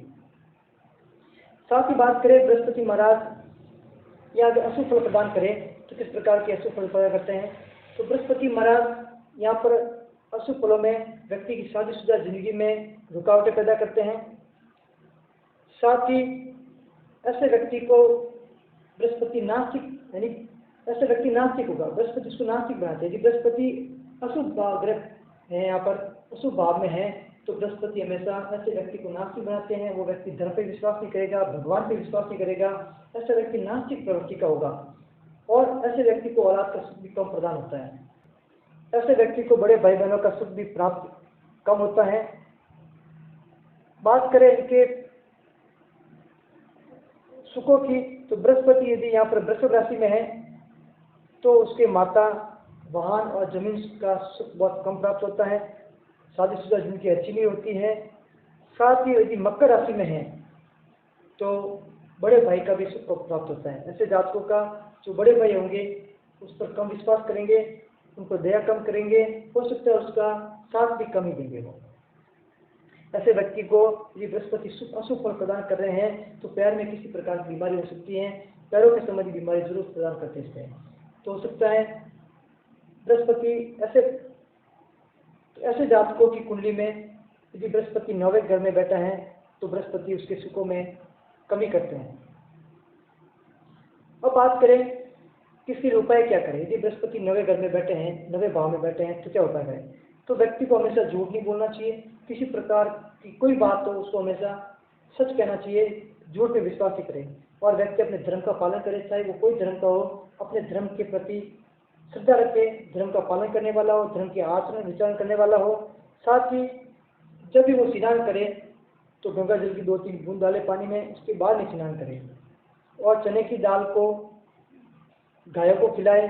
साथ ही बात करें बृहस्पति महाराज या अगर अशुभ फल प्रदान करें तो किस प्रकार के अशुभ फल प्रदान करते हैं। तो बृहस्पति महाराज यहाँ पर अशुभ फलों में व्यक्ति की शादीशुदा जिंदगी में रुकावटें पैदा करते हैं। साथ ही ऐसे व्यक्ति को बृहस्पति नास्तिक यानी ऐसे व्यक्ति नास्तिक होगा, बृहस्पति उसको नास्तिक बनाते हैं। यदि बृहस्पति अशुभ ग्रह है यहाँ पर अशुभ भाव में है तो बृहस्पति हमेशा ऐसे व्यक्ति को नास्तिक बनाते हैं। वो व्यक्ति धर्म पे विश्वास नहीं करेगा, भगवान पे विश्वास नहीं करेगा। ऐसा व्यक्ति नास्तिक प्रवृत्ति का होगा और ऐसे व्यक्ति को औलाद का सुख भी कम प्रदान होता है। ऐसे व्यक्ति को बड़े भाई बहनों का सुख भी प्राप्त कम होता है। बात करें इनके सुखों की तो बृहस्पति यदि यहाँ पर वृषभ राशि में है तो उसके माता, वाहन और जमीन का सुख बहुत कम प्राप्त होता है। शादीशुदा जिनकी अच्छी नहीं होती है। साथ ही यदि मकर राशि में है तो बड़े भाई का भी सुख प्राप्त होता है। ऐसे जातकों का जो बड़े भाई होंगे उस पर कम विश्वास करेंगे, उनको दया कम करेंगे, हो सकता है उसका साथ भी कम ही देंगे वो। ऐसे व्यक्ति को यदि बृहस्पति अशुभ फल प्रदान कर रहे हैं तो पैर में किसी प्रकार की बीमारी हो सकती है। पैरों के संबंधी बीमारी जरूर प्रदान करते हैं। तो हो सकता है बृहस्पति ऐसे जातकों की कुंडली में यदि बृहस्पति 9वें घर में बैठा है तो बृहस्पति उसके सुखों में कमी करते हैं। अब बात करें किसके लिए उपाय क्या करें। यदि बृहस्पति 9वें घर में बैठे हैं, 9वें भाव में बैठे हैं तो क्या उपाय करें। तो व्यक्ति को हमेशा झूठ नहीं बोलना चाहिए। किसी प्रकार की कोई बात हो उसको हमेशा सच कहना चाहिए, झूठ में विश्वास नहीं करें। और व्यक्ति अपने धर्म का पालन करे, चाहे वो कोई धर्म का हो, अपने धर्म के प्रति श्रद्धा रखे, धर्म का पालन करने वाला हो, धर्म के आचरण विचारण करने वाला हो। साथ ही जब भी वो स्नान करे तो गंगा जल की 2-3 बूंद डाले पानी में, उसके बाद में स्नान करे। और चने की दाल को गायों को खिलाए,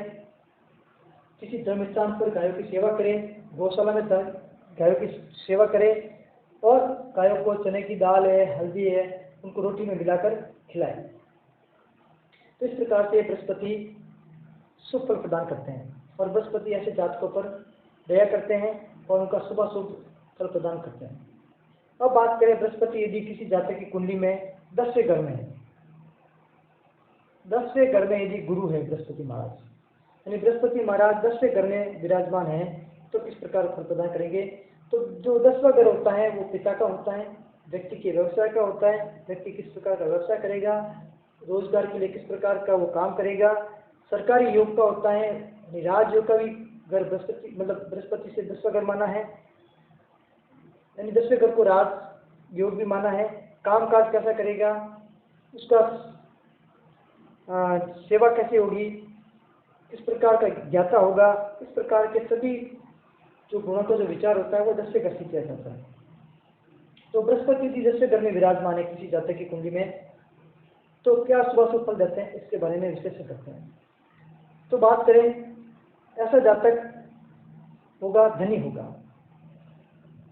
किसी धर्म स्थान पर गायों की सेवा करें, गौशाला में गायों की सेवा करें और गायों को चने की दाल है, हल्दी है, उनको रोटी में मिलाकर खिलाएं। तो इस प्रकार से बृहस्पति शुभ फल प्रदान करते हैं और बृहस्पति ऐसे जातकों पर दया करते हैं और उनका शुभ फल प्रदान करते हैं। अब बात करें बृहस्पति यदि किसी जातक की कुंडली में 10वें घर में है, 10वें घर में यदि गुरु है बृहस्पति महाराज, यानी बृहस्पति महाराज 10वें घर में विराजमान है तो किस प्रकार फल प्रदान करेंगे। तो जो 10वां घर होता है वो पिता का होता है, व्यक्ति के व्यवसाय का होता है। व्यक्ति किस प्रकार का व्यवसाय करेगा, रोजगार के लिए किस प्रकार का वो काम करेगा। सरकारी योग का होता है, राजयोग का भी घर बृहस्पति मतलब बृहस्पति से 10वां घर माना है, यानी 10वें घर को राज योग भी माना है। काम काज कैसा करेगा, उसका सेवा कैसे होगी, किस प्रकार का ज्ञाता होगा, इस प्रकार के सभी जो गुणों का जो विचार होता है वो 10वें घर से किया जाता है। तो बृहस्पति यदि 10वें घर में विराजमान है किसी जातक की कुंडली में तो क्या शुभ फल देते हैं, इसके बारे में विश्लेषण करते हैं। तो बात करें ऐसा जातक होगा धनी होगा।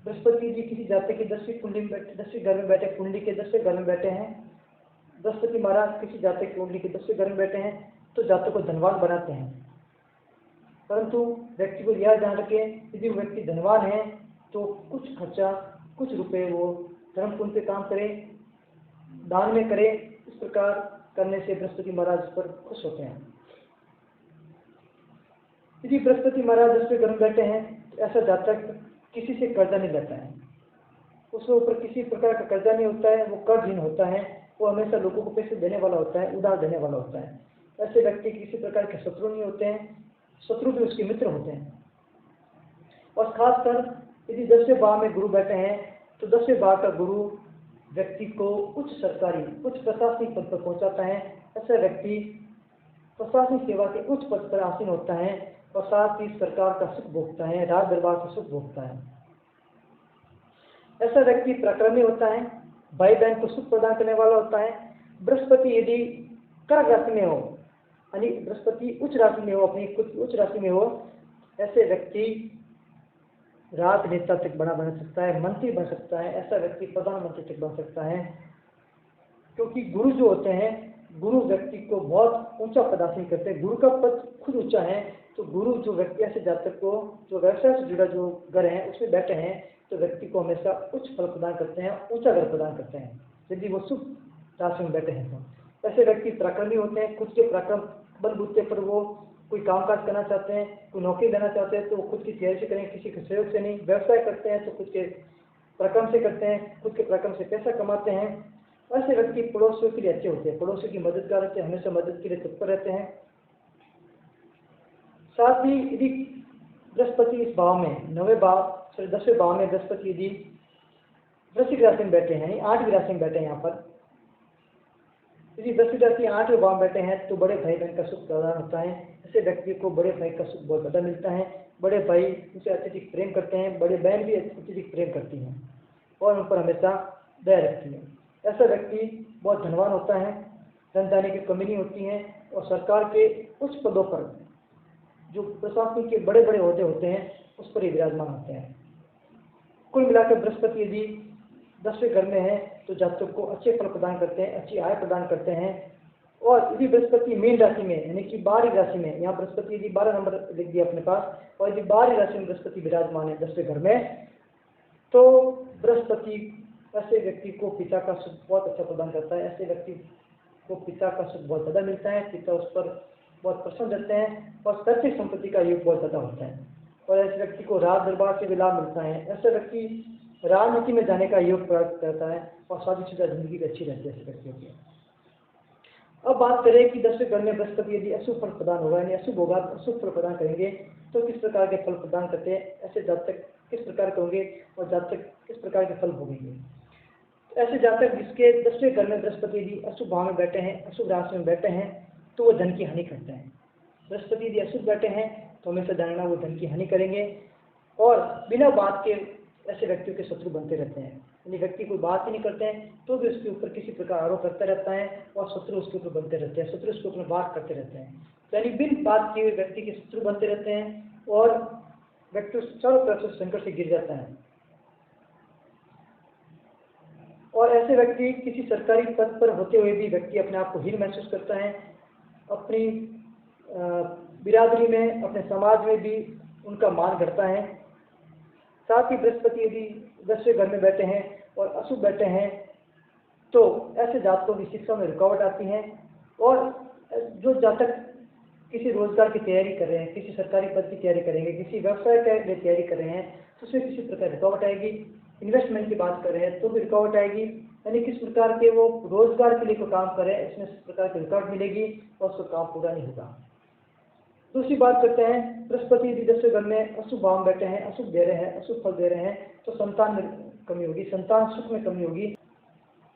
बृहस्पति जी किसी जातक की 10वीं कुंडली में 10वें घर में बैठे, कुंडली के 10वें घर में बैठे हैं, बृहस्पति महाराज किसी जातक की कुंडली के 10वें घर में बैठे हैं तो जातक को धनवान बनाते हैं। परंतु व्यक्ति को यह ध्यान रखें यदि वो व्यक्ति धनवान है तो कुछ खर्चा, कुछ रुपए वो धर्म पुण्य पे काम करे, दान में करे। इस प्रकार करने से बृहस्पति महाराज पर खुश होते हैं। यदि बृहस्पति महाराज 10वें घर में बैठे हैं तो ऐसा जातक किसी से कर्जा नहीं लेता है, उसके ऊपर किसी प्रकार का कर्जा नहीं होता है, वो कर्जहीन होता है, वो हमेशा लोगों को पैसे देने वाला होता है, उधार देने वाला होता है। ऐसे व्यक्ति किसी प्रकार के शत्रु नहीं होते हैं, शत्रु भी उसके मित्र होते हैं। और खासकर यदि 10वें भाव में गुरु बैठे हैं तो 10वें भाव का गुरु व्यक्ति को उच्च सरकारी उच्च प्रशासनिक पद पर पहुंचाता है। ऐसा व्यक्ति प्रशासनिक सेवा के उच्च पद पर आसीन होता है और साथ ही सरकार का सुख भोगता है, राज दरबार का सुख भोगता है। ऐसा व्यक्ति पराक्रमी होता है, भाई बहन को सुख प्रदान करने वाला होता है। बृहस्पति यदि कर्क राशि में हो, यानी बृहस्पति उच्च राशि में हो, अपनी खुद की उच्च राशि में हो, ऐसे व्यक्ति राजनेता तक बन सकता है, मंत्री बन सकता है, ऐसा व्यक्ति प्रधानमंत्री तक बन सकता है। क्योंकि गुरु जो होते हैं, गुरु व्यक्ति को बहुत ऊंचा पद हासिल करते हैं। गुरु का पद खुद ऊंचा है, तो गुरु जो व्यक्ति ऐसे जातक को जो व्यवसाय से जुड़ा जो घर है उसमें बैठे हैं तो व्यक्ति को हमेशा उच्च फल प्रदान करते हैं, ऊंचा घर प्रदान करते हैं यदि वो शुभ राशि में बैठे हैं तो। ऐसे व्यक्ति पराक्रमी होते हैं, खुद के पराक्रम बलबूते पर वो कोई कामकाज करना चाहते हैं, कोई नौकरी लेना चाहते हैं तो वो खुद की तैयारी से करें, किसी के सहयोग से नहीं। व्यवसाय करते हैं तो खुद के पराक्रम से करते हैं, खुद के पराक्रम से पैसा कमाते हैं। ऐसे व्यक्ति पड़ोसियों के लिए अच्छे होते हैं, पड़ोसियों की मददगार रहते हैं, हमेशा मदद के लिए तत्पर रहते हैं। साथ ही यदि बृहस्पति इस भाव में 10वें भाव में बृहस्पति यदि वृश्चिक राशि में बैठे हैं, 8वीं राशि में बैठे हैं, यहाँ पर यदि वृश्चिक राशि 8वें भाव में बैठे हैं तो बड़े भाई बहन का सुख प्रदान होता है। ऐसे व्यक्ति को बड़े भाई का सुख बहुत ज़्यादा मिलता है। बड़े भाई उनसे अत्यधिक प्रेम करते हैं, बड़े बहन भी अत्यधिक प्रेम करती हैं और उन पर हमेशा दया रखती है। ऐसा व्यक्ति बहुत धनवान होता है, धन धान्य की कमी नहीं होती है और सरकार के उच्च पदों पर जो प्रशासन के बड़े बड़े ओहदे होते हैं उस पर ही विराजमान होते हैं। कुल मिलाकर बृहस्पति यदि 10वें घर में है तो जातक को अच्छे फल प्रदान करते हैं, अच्छी आय प्रदान करते हैं। और यदि बृहस्पति मीन राशि में यानी कि 12वीं राशि में, यहाँ बृहस्पति यदि 12 नंबर लिख दिया अपने पास, और यदि 12वीं राशि में बृहस्पति विराजमान है 10वें घर में, तो बृहस्पति ऐसे व्यक्ति को पिता का सुख बहुत अच्छा प्रदान करता है। ऐसे व्यक्ति को पिता का सुख बहुत ज़्यादा मिलता है, पिता उस पर बहुत प्रसन्न रहते हैं और पैतृक संपत्ति का योग बहुत ज़्यादा होता है और ऐसे व्यक्ति को राज दरबार से भी लाभ मिलता है। ऐसे व्यक्ति राजनीति में जाने का योग प्राप्त करता है और शादीशुदा जिंदगी भी अच्छी रहती है ऐसे व्यक्तियों की। अब बात करें कि 10वें घर में बृहस्पति यदि अशुभ फल प्रदान होगा यानी अशुभ होगा, अशुभ फल प्रदान करेंगे तो किस प्रकार के फल प्रदान करते हैं, ऐसे जातक किस प्रकार के होंगे और जातक किस प्रकार के फल भोगेंगे। ऐसे जातक जिसके 10वें घर में बृहस्पति यदि अशुभ भाव में बैठे हैं, अशुभ राशि में बैठे हैं, तो वो धन की हानि करते हैं। बृहस्पति यदि अशुभ बैठे हैं तो हमेशा जानना वो धन की हानि करेंगे और बिना बात के ऐसे व्यक्तियों के शत्रु बनते रहते हैं। यानी व्यक्ति कोई बात ही नहीं करते हैं तो भी उसके ऊपर किसी प्रकार आरोप करता रहता है और शत्रु उसके ऊपर बनते रहते हैं, शत्रु उसके ऊपर बात करते रहते हैं। यानी बिन बात किए हुए व्यक्ति के शत्रु बनते रहते हैं और व्यक्ति चारों तरफ से संकट से गिर जाता है। और ऐसे व्यक्ति किसी सरकारी पद पर होते हुए भी व्यक्ति अपने आप को हीन महसूस करता है, अपनी बिरादरी में, अपने समाज में भी उनका मान घटता है। साथ ही बृहस्पति यदि 10वें घर में बैठे हैं और अशुभ बैठे हैं तो ऐसे जातकों की शिक्षा में रुकावट आती है और जो जातक किसी रोजगार की तैयारी कर रहे हैं, किसी सरकारी पद की तैयारी करेंगे, किसी व्यवसाय के लिए तैयारी कर रहे हैं तो उसमें किसी प्रकार रुकावट आएगी। इन्वेस्टमेंट की बात कर रहे हैं तो भी रुकावट आएगी, यानी किस प्रकार के वो रोजगार के लिए कोई काम कर रहे हैं इसमें इस प्रकार की रुकावट मिलेगी और उसका काम पूरा नहीं होगा। दूसरी बात करते हैं, बृहस्पति यदि 10वें घर में अशुभ भाव में बैठे हैं, अशुभ दे रहे हैं, अशुभ फल दे रहे हैं तो संतान में कमी होगी, संतान सुख में कमी होगी।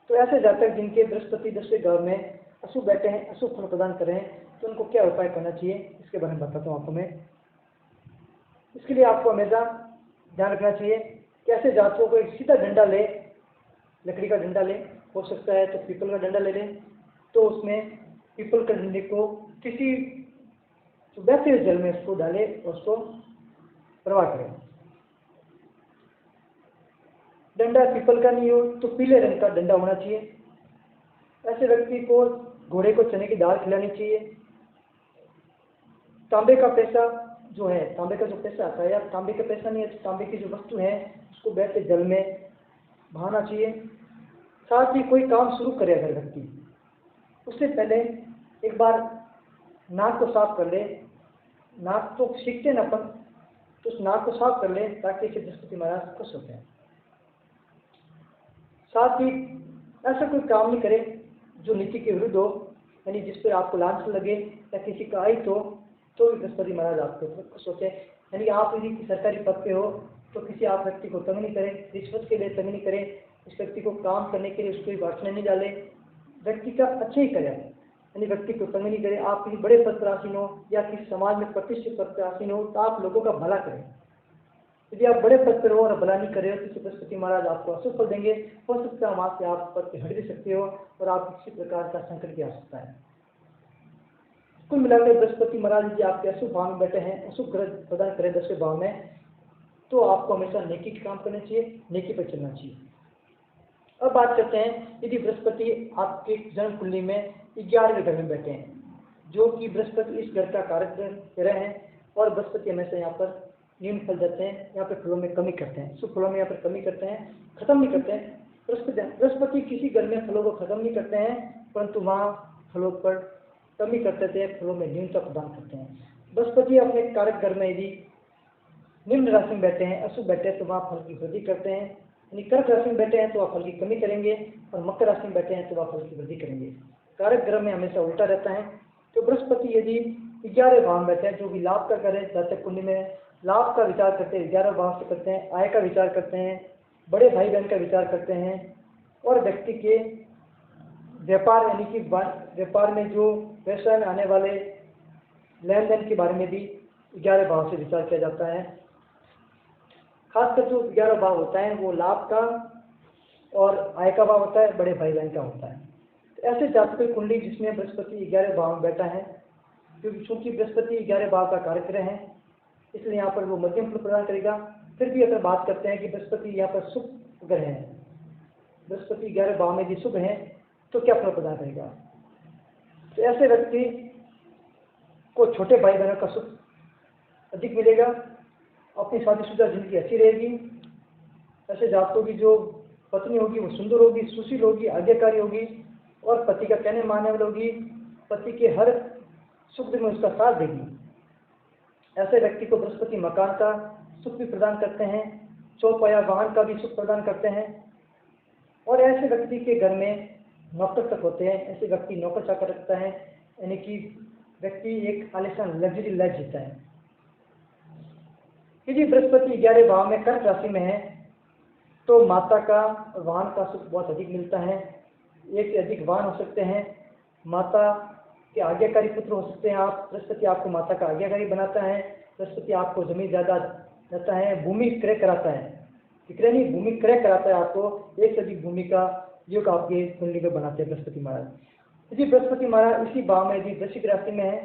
तो ऐसे जातक जिनके बृहस्पति 10वें घर में अशुभ बैठे हैं, अशुभ फल प्रदान कर रहे हैं तो उनको क्या उपाय करना चाहिए इसके बारे में बताता हूँ आपको मैं। इसके लिए आपको हमेशा ध्यान रखना चाहिए कि ऐसे जातकों को एक सीधा डंडा ले, लकड़ी का डंडा ले, हो सकता है तो पीपल का डंडा ले लें, तो उसमें पीपल के डंडे को किसी बहते हुए जल में उसको डाले और उसको प्रवाह करें। डंडा पीपल का नहीं हो तो पीले रंग का डंडा होना चाहिए। ऐसे व्यक्ति को घोड़े को चने की दाल खिलानी चाहिए। तांबे का पैसा जो है, तांबे का जो पैसा आता है या तांबे का पैसा नहीं है तो तांबे की जो वस्तु है उसको बहते जल में बहाना चाहिए। साथ ही कोई काम शुरू करे अगर व्यक्ति, उससे पहले एक बार नाक को साफ कर ले। नाक तो सीखते ना अपन, तो उस नाक को साफ कर ले ताकि इसे बृहस्पति महाराज खुश होते हैं। साथ ही ऐसा कोई काम नहीं करे जो नीति के विरुद्ध हो, यानी जिस पर आपको लांछन लगे या किसी का आयत हो तो भी बृहस्पति महाराज आपके ऊपर खुश होते हैं। यानी आप यदि सरकारी पद पे हो तो किसी आप व्यक्ति को तंग नहीं करें, रिश्वत के लिए तंग नहीं करें, इस व्यक्ति को काम करने के लिए उसको वासना नहीं डालें, व्यक्ति का अच्छा ही करें, यानी व्यक्ति को तंग नहीं करें। आप किसी बड़े पद पर आसीन हो या किसी समाज में प्रतिष्ठित पद पर आसीन हो तो आप लोगों का भला करें। यदि आप बड़े पद पर हो और भला नहीं कर रहे हो तो बृहस्पति महाराज आपको अशुभ फल देंगे। हो सकता है वहां से आप पद से हट भी सकते हो और आप किसी प्रकार का संकट भी आ सकता है। कुल मिलाकर बृहस्पति महाराज यदि आपके अशुभ भाव में बैठे हैं, अशुभ ग्रह प्रदान करें 10वें भाव में, तो आपको हमेशा नेकी के काम करने चाहिए, नेकी पर चलना चाहिए। अब बात करते हैं यदि बृहस्पति आपके जन्म कुंडली में 11वें घर में बैठे हैं, जो कि बृहस्पति इस घर का कारक ग्रह है और बृहस्पति हमेशा यहाँ पर न्यून फल देते हैं, यहाँ पर फलों में कमी करते हैं, शुभ फलों में यहाँ पर कमी करते हैं, खत्म नहीं करते हैं। बृहस्पति किसी घर में फलों को खत्म नहीं करते हैं, परंतु वहाँ फलों पर कमी करते थे, फलों में न्यूनता प्रदान करते हैं। बृहस्पति अपने कारक घर में यदि निम्न राशि में बैठे हैं, अशुभ बैठे हैं, तो वहाँ फल की वृद्धि करते हैं। यानी कर्क राशि में बैठे हैं तो वह फल की कमी करेंगे, और मकर राशि में बैठे हैं तो वह फल की वृद्धि करेंगे। कारक ग्रह में हमेशा उल्टा रहता है। तो बृहस्पति यदि 11वें भाव में बैठे हैं, जो भी लाभ का घर है, जातक कुंडली में लाभ का विचार करते हैं, 11वें भाव से करते हैं, आय का विचार करते हैं, बड़े भाई बहन का विचार करते हैं, और व्यक्ति के व्यापार यानी कि व्यापार में जो व्यवसाय में आने वाले लेन देन के बारे में भी 11वें भाव से विचार किया जाता है। खासकर जो 11वां भाव होता है वो लाभ का और आय का भाव होता है, बड़े भाई बहन का होता है। तो ऐसे जातक कुंडली जिसमें बृहस्पति 11वें भाव में बैठा है, क्योंकि चूंकि बृहस्पति 11वें भाव का कारक ग्रह है, इसलिए यहाँ पर वो मध्यम फल प्रदान करेगा। फिर भी अगर बात करते हैं कि बृहस्पति यहाँ पर शुभ ग्रह है, बृहस्पति 11वें भाव में भी शुभ है, तो क्या फल प्रदान करेगा? तो ऐसे व्यक्ति को छोटे भाई बहनों का सुख अधिक मिलेगा, अपनी शादीशुदा जिंदगी अच्छी रहेगी। ऐसे जातकों की जो पत्नी होगी वो सुंदर होगी, सुशील होगी, आज्ञाकारी होगी और पति का कहने मानने वाली होगी, पति के हर सुख में उसका साथ देगी। ऐसे व्यक्ति को बृहस्पति मकान का सुख भी प्रदान करते हैं, चौपाया वाहन का भी सुख प्रदान करते हैं। और ऐसे व्यक्ति के घर में नौकर तक होते हैं, ऐसे व्यक्ति नौकर चाकर रखता है, यानी कि व्यक्ति एक आलिशान लग्जरी लाइफ जीता है। यदि बृहस्पति 11वें भाव में कर्क राशि में है तो माता का वाहन का सुख बहुत अधिक मिलता है। एक से अधिक वाहन हो सकते हैं, माता के आज्ञाकारी पुत्र हो सकते हैं आप। बृहस्पति आपको माता का आज्ञाकारी बनाता है, बृहस्पति आपको जमीन जायदाद देता है, भूमि क्रय कराता है, विक्रय नहीं भूमि क्रय कराता है आपको। एक से अधिक भूमि का योग आपके कुंडली में बनाते हैं बृहस्पति महाराज। यदि बृहस्पति महाराज इसी भाव में यदि वृश्चिक राशि में है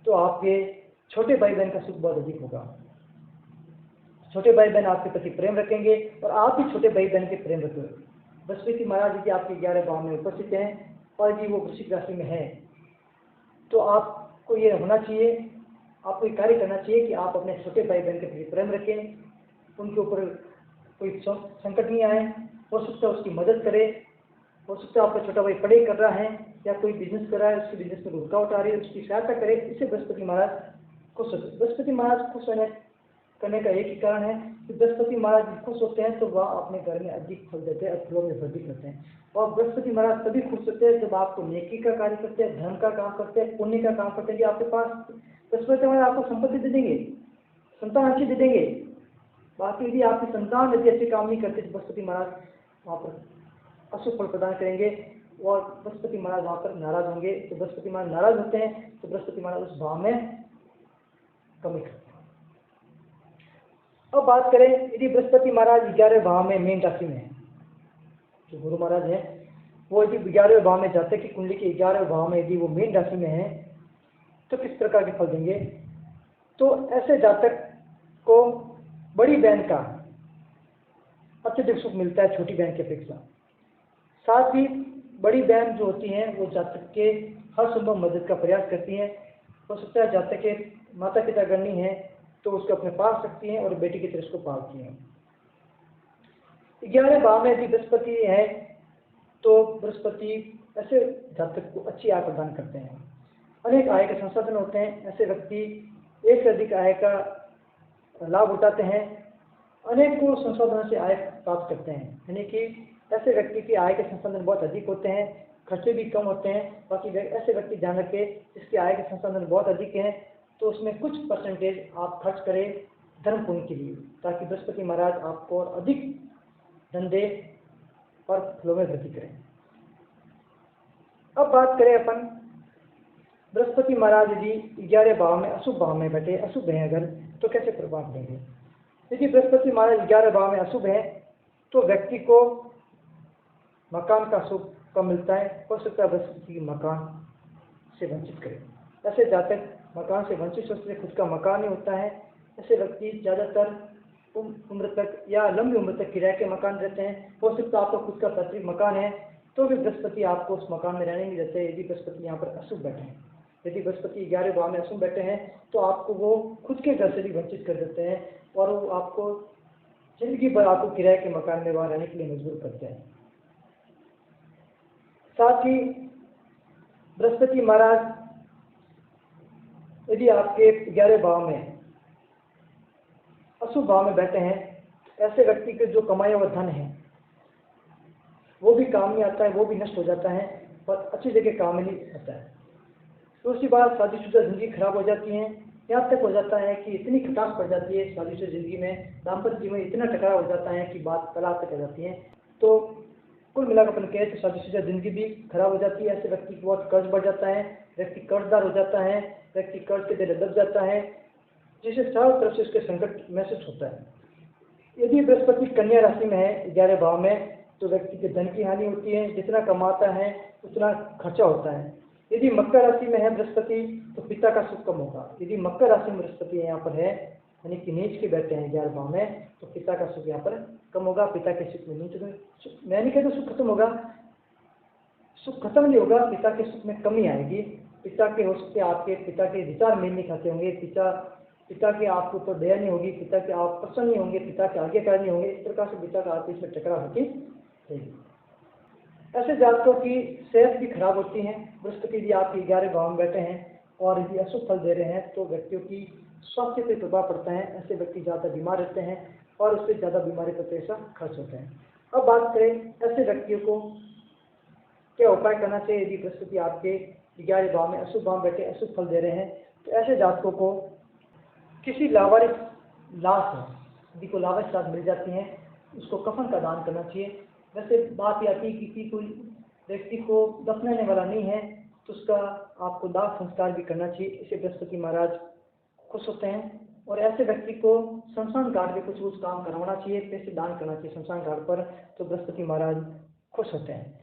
तो आपके छोटे भाई बहन का सुख बहुत अधिक होगा। छोटे भाई बहन आपके प्रति प्रेम रखेंगे और आप भी छोटे भाई बहन के प्रेम रखेंगे। बृहस्पति महाराज यदि आपके 11वें भाव में उपस्थित हैं और यदि वो वृश्चिक राशि में है तो आपको ये होना चाहिए, आपको ये कार्य करना चाहिए कि आप अपने छोटे भाई बहन के प्रति प्रेम रखें, उनके ऊपर कोई संकट नहीं आए। हो सकता है उसकी मदद करे, हो सकता है आपका छोटा भाई पढ़ाई कर रहा है या कोई बिजनेस कर रहा है, उसके बिजनेस में रुकावट आ रही है, उसकी सहायता करे। इससे बृहस्पति महाराज खुश होते हैं। बृहस्पति महाराज खुश होने करने का एक ही कारण है कि बृहस्पति महाराज खुश होते हैं तो वह अपने घर में अधिक फल देते हैं, फलों में वृद्धि करते हैं। और बृहस्पति महाराज तभी खुश होते हैं जब आपको नेकी का कार्य करते हैं, धर्म का काम करते हैं, पुण्य का काम करते हैं। आपके पास बृहस्पति महाराज आपको संपत्ति दे देंगे, संतान अच्छी दे देंगे। बाकी यदि आपकी संतान यदि अच्छे काम नहीं करते तो बृहस्पति महाराज वहाँ पर अशुभ फल प्रदान करेंगे और बृहस्पति महाराज वहाँ पर नाराज होंगे। तो बृहस्पति महाराज नाराज होते हैं तो बृहस्पति महाराज उस भाव में कमी करते हैं। अब बात करें यदि बृहस्पति महाराज 11वें भाव में मीन राशि में है, जो गुरु महाराज है वो यदि 11वें भाव में जाते कि कुंडली के 11वें भाव में यदि वो मीन राशि में है तो किस प्रकार के फल देंगे? तो ऐसे जातक को बड़ी बहन का अत्यधिक सुख मिलता है छोटी बहन की अपेक्षा। साथ ही बड़ी बहन जो होती हैं वो जातक के हर संभव मदद का प्रयास करती हैं। हो सकता है जातक के माता पिता गणनी हैं तो उसको अपने पास रखती हैं और बेटी की तरह उसको पालती हैं। 11वें भाव में यदि बृहस्पति है तो बृहस्पति ऐसे जातक को अच्छी आय प्रदान करते हैं, अनेक आय के संसाधन होते हैं। ऐसे व्यक्ति एक से अधिक आय का लाभ उठाते हैं, अनेकों संसाधनों से आय प्राप्त करते हैं। यानी कि ऐसे व्यक्ति की आय के संसाधन बहुत अधिक होते हैं, खर्चे भी कम होते हैं। बाकी ऐसे व्यक्ति जान रखे जिसकी आय के संसाधन बहुत अधिक हैं तो उसमें कुछ परसेंटेज आप खर्च करें धर्म पुण्य के लिए, ताकि बृहस्पति महाराज आपको और अधिक धन दे और फलों में वृद्धि करें। अब बात करें अपन बृहस्पति महाराज यदि 11 भाव में अशुभ भाव में बैठे, अशुभ हैं अगर, तो कैसे प्रभाव देंगे। यदि बृहस्पति महाराज 11 भाव में अशुभ है तो व्यक्ति को मकान का सुख कम मिलता है, हो सकता है बृहस्पति मकान से वंचित करे। ऐसे जातक मकान से वंचित होते खुद का मकान ही होता है। ऐसे व्यक्ति ज़्यादातर उम्र तक या लंबी उम्र तक किराए के मकान रहते हैं। हो सकता है आपका खुद का पैतृक मकान है तो भी बृहस्पति आपको उस मकान में रहने नहीं देते यदि बृहस्पति यहाँ पर अशुभ बैठे हैं। यदि बृहस्पति 11 भाव में अशुभ बैठे हैं तो आपको वो खुद के घर से भी वंचित कर देते हैं और वो आपको जिंदगी भर आपको किराए के मकान में वहाँ रहने के लिए मजबूर करते हैं। साथ ही बृहस्पति महाराज यदि आपके 11 भाव में अशुभ भाव में बैठे हैं, ऐसे व्यक्ति के जो कमाया हुआ धन है वो भी काम नहीं आता है, वो भी नष्ट हो जाता है और अच्छी जगह काम नहीं आता है। दूसरी बात, शादीशुदा जिंदगी खराब हो जाती है। यहाँ तक हो जाता है कि इतनी खटास पड़ जाती है शादीशुदा जिंदगी में, दाम्पत्य जीवन इतना टकराव हो जाता है कि बात तलाक तक आ जाती है। तो कुल मिलाकर अपन कहें तो शादीशुदा जिंदगी भी खराब हो जाती है। ऐसे व्यक्ति को बहुत कर्ज बढ़ जाता है, व्यक्ति कर्जदार हो जाता है, व्यक्ति कर्ज के देने दब जाता है, जिससे चारों तरफ से उसके संकट महसूस होता है। यदि बृहस्पति कन्या राशि में है 11 भाव में तो व्यक्ति के धन की हानि होती है, जितना कमाता है उतना खर्चा होता है। यदि मकर राशि में है बृहस्पति तो पिता का सुख कम होगा। यदि मकर राशि में बृहस्पति यहाँ पर है यानी कि नीच के बैठे हैं 11 भाव में तो पिता का सुख यहाँ पर कम होगा। पिता के सुख में नीच, मैं नहीं कहता सुख खत्म होगा, सुख खत्म नहीं होगा, पिता के सुख में कमी आएगी। पिता के हो सकते आपके पिता के विचार मेल नहीं खाते होंगे, पिता के आपके ऊपर दया नहीं होगी, पिता के आप प्रसन्न नहीं होंगे, पिता के आज्ञाकारी नहीं होंगे। इस प्रकार से पिता का आपस में टकराव होती रहेगी। ऐसे जातकों की सेहत भी खराब होती है। बृहस्पति यदि आपके 11 भाव में बैठे हैं और यदि अशुभ फल दे रहे हैं तो व्यक्तियों की स्वास्थ्य पर प्रभाव पड़ता है। ऐसे व्यक्ति ज़्यादा बीमार रहते हैं और उससे ज़्यादा बीमारी पर पैसा खर्च होते हैं। अब बात करें ऐसे व्यक्तियों को क्या उपाय करना चाहिए। यदि बृहस्पति आपके 11 भाव में अशुभ भाव बैठे अशुभ फल दे रहे हैं तो ऐसे जातकों को किसी लावारिस लाश है, यदि को लावारिस लाश मिल जाती है उसको कफन का दान करना चाहिए। वैसे बात यह आती है कि कोई व्यक्ति को दफनाने वाला नहीं है तो उसका आपको दाह संस्कार भी करना चाहिए। इससे बृहस्पति महाराज खुश होते हैं। और ऐसे व्यक्ति को शमशान घाट में कुछ काम करवाना चाहिए, पैसे दान करना चाहिए शमशान घाट पर, तो बृहस्पति महाराज खुश होते हैं।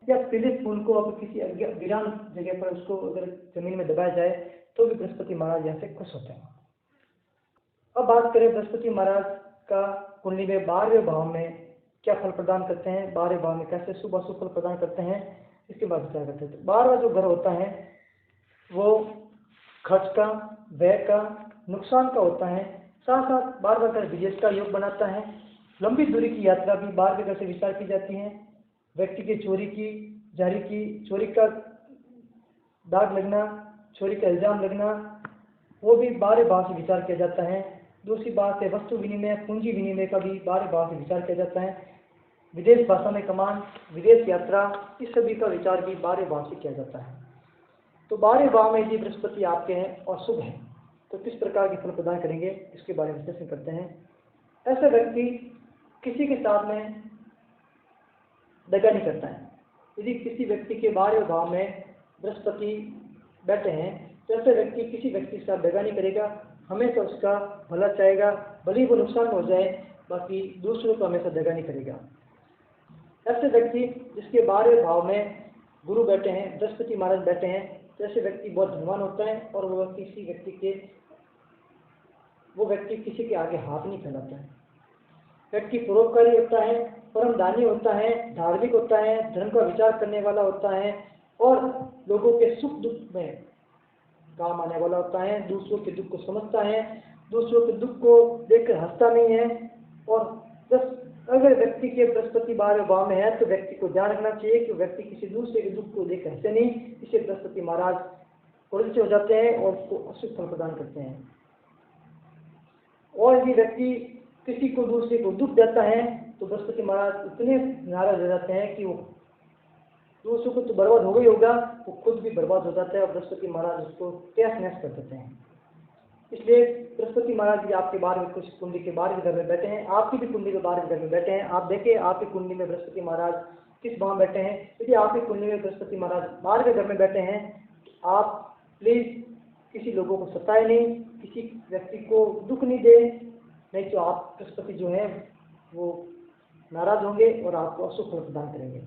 या पीड़ित फूल को अगर किसी वीरान जगह पर उसको अगर जमीन में दबाया जाए तो भी बृहस्पति महाराज यहाँ से खुश होते हैं। अब बात करें बृहस्पति महाराज का कुंडली में 12वें भाव में क्या फल प्रदान करते हैं, 12वें भाव में कैसे शुभ अशुभ फल प्रदान करते हैं, इसके बाद विचार करते हैं। 12वां जो घर होता है वो खर्च का, व्यय का, नुकसान का होता है। साथ साथ 12वां घर विजय का योग बनाता है। लंबी दूरी की यात्रा भी 12वें घर से विचार की जाती है। व्यक्ति की चोरी की, जारी की, चोरी का दाग लगना, चोरी का इल्जाम लगना, वो भी 12वें भाव से विचार किया जाता है। दूसरी बात है वस्तु विनिमय, पूंजी विनिमय का भी 12वें भाव से विचार किया जाता है। विदेश भाषा में कमान, विदेश यात्रा, इस सभी का विचार भी 12वें भाव से किया जाता है। तो 12वें भाव में यदि बृहस्पति आपके हैं और शुभ है तो किस प्रकार के फल प्रदान करेंगे इसके बारे में विश्लेषण करते हैं। ऐसा व्यक्ति किसी के साथ में दगा नहीं करता है। यदि किसी व्यक्ति के 12वें भाव में बृहस्पति बैठे हैं तो ऐसे व्यक्ति किसी व्यक्ति के साथ दगा नहीं करेगा, हमेशा उसका भला चाहेगा, भले ही वो नुकसान हो जाए, बाकी दूसरों को हमेशा दगा नहीं करेगा। ऐसे व्यक्ति जिसके 12वें भाव में गुरु बैठे हैं, बृहस्पति महाराज बैठे हैं, तो ऐसे व्यक्ति बहुत धनवान होता है और वो व्यक्ति किसी के आगे हाथ नहीं फैलाता है। व्यक्ति परोपकारी होता है, परमदानी होता है, धार्मिक होता है, धर्म का विचार करने वाला होता है और लोगों के सुख दुख में काम आने वाला होता है। दूसरों के दुख को समझता है, दूसरों के दुख को देखकर हंसता नहीं है। और अगर व्यक्ति के बृहस्पति 12वें भाव में है तो व्यक्ति को ध्यान रखना चाहिए कि व्यक्ति किसी दूसरे के दुख को देखकर हंसे नहीं। इससे बृहस्पति महाराज क्रोधित हो जाते हैं और उसको अशुभ फल प्रदान करते हैं। और यदि व्यक्ति किसी को दूसरे को दुख देता है तो बृहस्पति महाराज इतने नाराज हो जाते हैं कि वो दूसरों को तो बर्बाद हो गई होगा, वो खुद भी बर्बाद हो जाता है और बृहस्पति महाराज उसको तहस नहस कर देते हैं। इसलिए बृहस्पति महाराज भी आपके 12वीं कुछ कुंडली के 12वें घर में बैठे हैं, आपकी भी कुंडली के 12वें घर में बैठे हैं। आप देखिए आपकी कुंडली में बृहस्पति महाराज किस भाव में बैठे हैं। यदि आपकी कुंडली में बृहस्पति महाराज 12वें घर में बैठे हैं, आप प्लीज किसी लोगों को सताए नहीं, किसी व्यक्ति को दुख नहीं दे, नहीं तो आप बृहस्पति जो है वो नाराज होंगे और आपको अशुभ फल प्रदान करेंगे।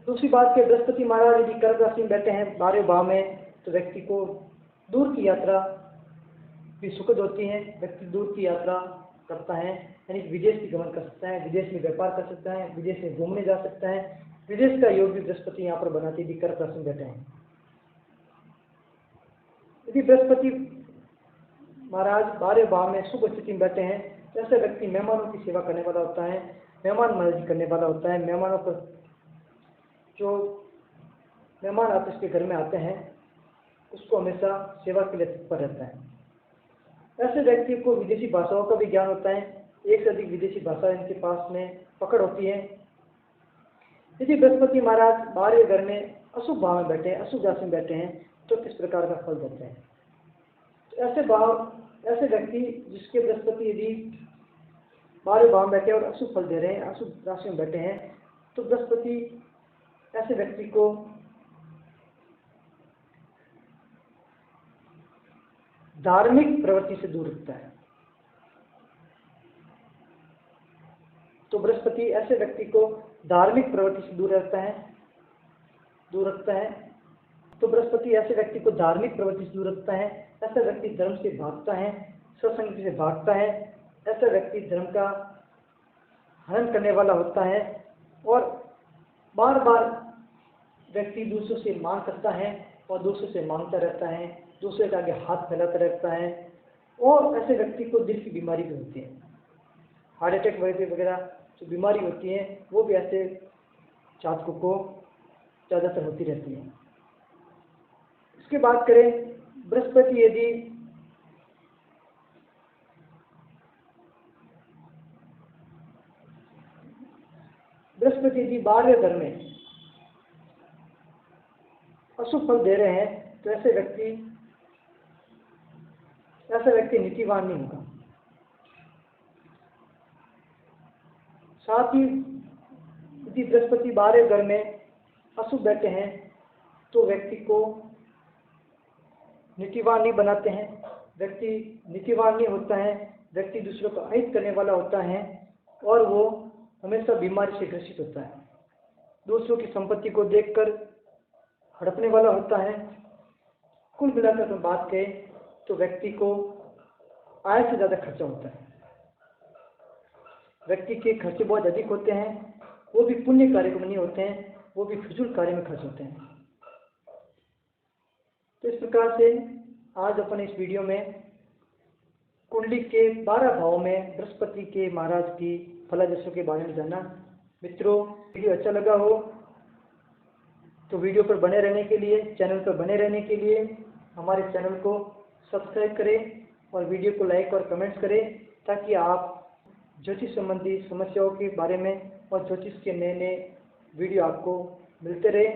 दूसरी बात कि बृहस्पति महाराज यदि कर्क राशि में बैठे हैं 12वें भाव में, तो व्यक्ति को दूर की यात्रा भी सुखद होती है। व्यक्ति दूर की यात्रा करता है, यानी विदेश की गमन कर सकता है, विदेश में व्यापार कर सकता है, विदेश में घूमने जा सकता है। विदेश का योग भी बृहस्पति यहाँ पर बनाती यदि कर्क राशि में बैठे हैं। यदि बृहस्पति महाराज 12वें भाव में शुभ स्थिति में बैठे हैं, तो ऐसा व्यक्ति मेहमानों की सेवा करने वाला होता है, मेहमान नवाजी करने वाला होता है। मेहमानों पर जो मेहमान आप इसके घर में आते हैं उसको हमेशा सेवा के लिए तत्पर रहता है। ऐसे व्यक्ति को विदेशी भाषाओं का भी ज्ञान होता है, एक से अधिक विदेशी भाषा इनके पास में पकड़ होती है। यदि बृहस्पति महाराज 12वें घर में अशुभ भाव में बैठे हैं, अशुभ राशि में बैठे हैं, तो किस प्रकार का फल देते हैं। तो ऐसे व्यक्ति जिसके बृहस्पति यदि 12वें भाव में बैठे और अशुभ फल दे रहे हैं, अशुभ राशि में बैठे हैं, तो बृहस्पति ऐसे व्यक्ति को धार्मिक प्रवृत्ति से दूर रखता है। तो बृहस्पति ऐसे व्यक्ति को धार्मिक प्रवृत्ति से दूर रखता है। तो बृहस्पति ऐसे व्यक्ति को धार्मिक प्रवृत्ति से दूर रखता है। ऐसा व्यक्ति धर्म से भागता है, सत्संग से भागता है। ऐसा व्यक्ति धर्म का हनन करने वाला होता है और बार बार व्यक्ति दूसरों से मांग करता है और दूसरों से मांगता रहता है, दूसरे के आगे हाथ फैलाता रहता है। और ऐसे व्यक्ति को दिल की बीमारी भी होती है, हार्ट अटैक वगैरह जो बीमारी होती है वो भी ऐसे जातकों को ज़्यादातर होती रहती है। इसके बात करें बृहस्पति यदि 12वें घर में अशुभ फल दे रहे हैं, तो ऐसे व्यक्ति नीतिवान नहीं होगा। साथ ही यदि बृहस्पति 12वें घर में अशुभ बैठे हैं, तो व्यक्ति को नीतिवान नहीं बनाते हैं। व्यक्ति नीतिवान नहीं होता है, व्यक्ति दूसरों को अहित करने वाला होता है और वो हमेशा बीमारी से ग्रसित होता है। दूसरों की संपत्ति को देखकर हड़पने वाला होता है। कुल मिलाकर हम बात करें तो व्यक्ति को आय से ज़्यादा खर्चा होता है। व्यक्ति के खर्चे बहुत अधिक होते हैं, वो भी पुण्य कार्य में नहीं होते हैं, वो भी फिजूल कार्य में खर्च होते हैं। तो इस प्रकार से आज अपन इस वीडियो में कुंडली के 12 भावों में बृहस्पति के महाराज की फलादशा के बारे में जाना। मित्रों, वीडियो अच्छा लगा हो तो वीडियो पर बने रहने के लिए, चैनल पर बने रहने के लिए हमारे चैनल को सब्सक्राइब करें और वीडियो को लाइक और कमेंट्स करें, ताकि आप ज्योतिष संबंधी समस्याओं के बारे में और ज्योतिष के नए नए वीडियो आपको मिलते रहे।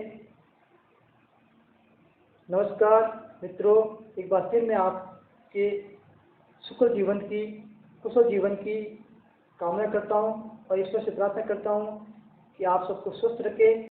नमस्कार मित्रों, एक बार फिर मैं आपके कुशल जीवन की कामना करता हूँ और ईश्वर से प्रार्थना करता हूँ कि आप सबको स्वस्थ रखें।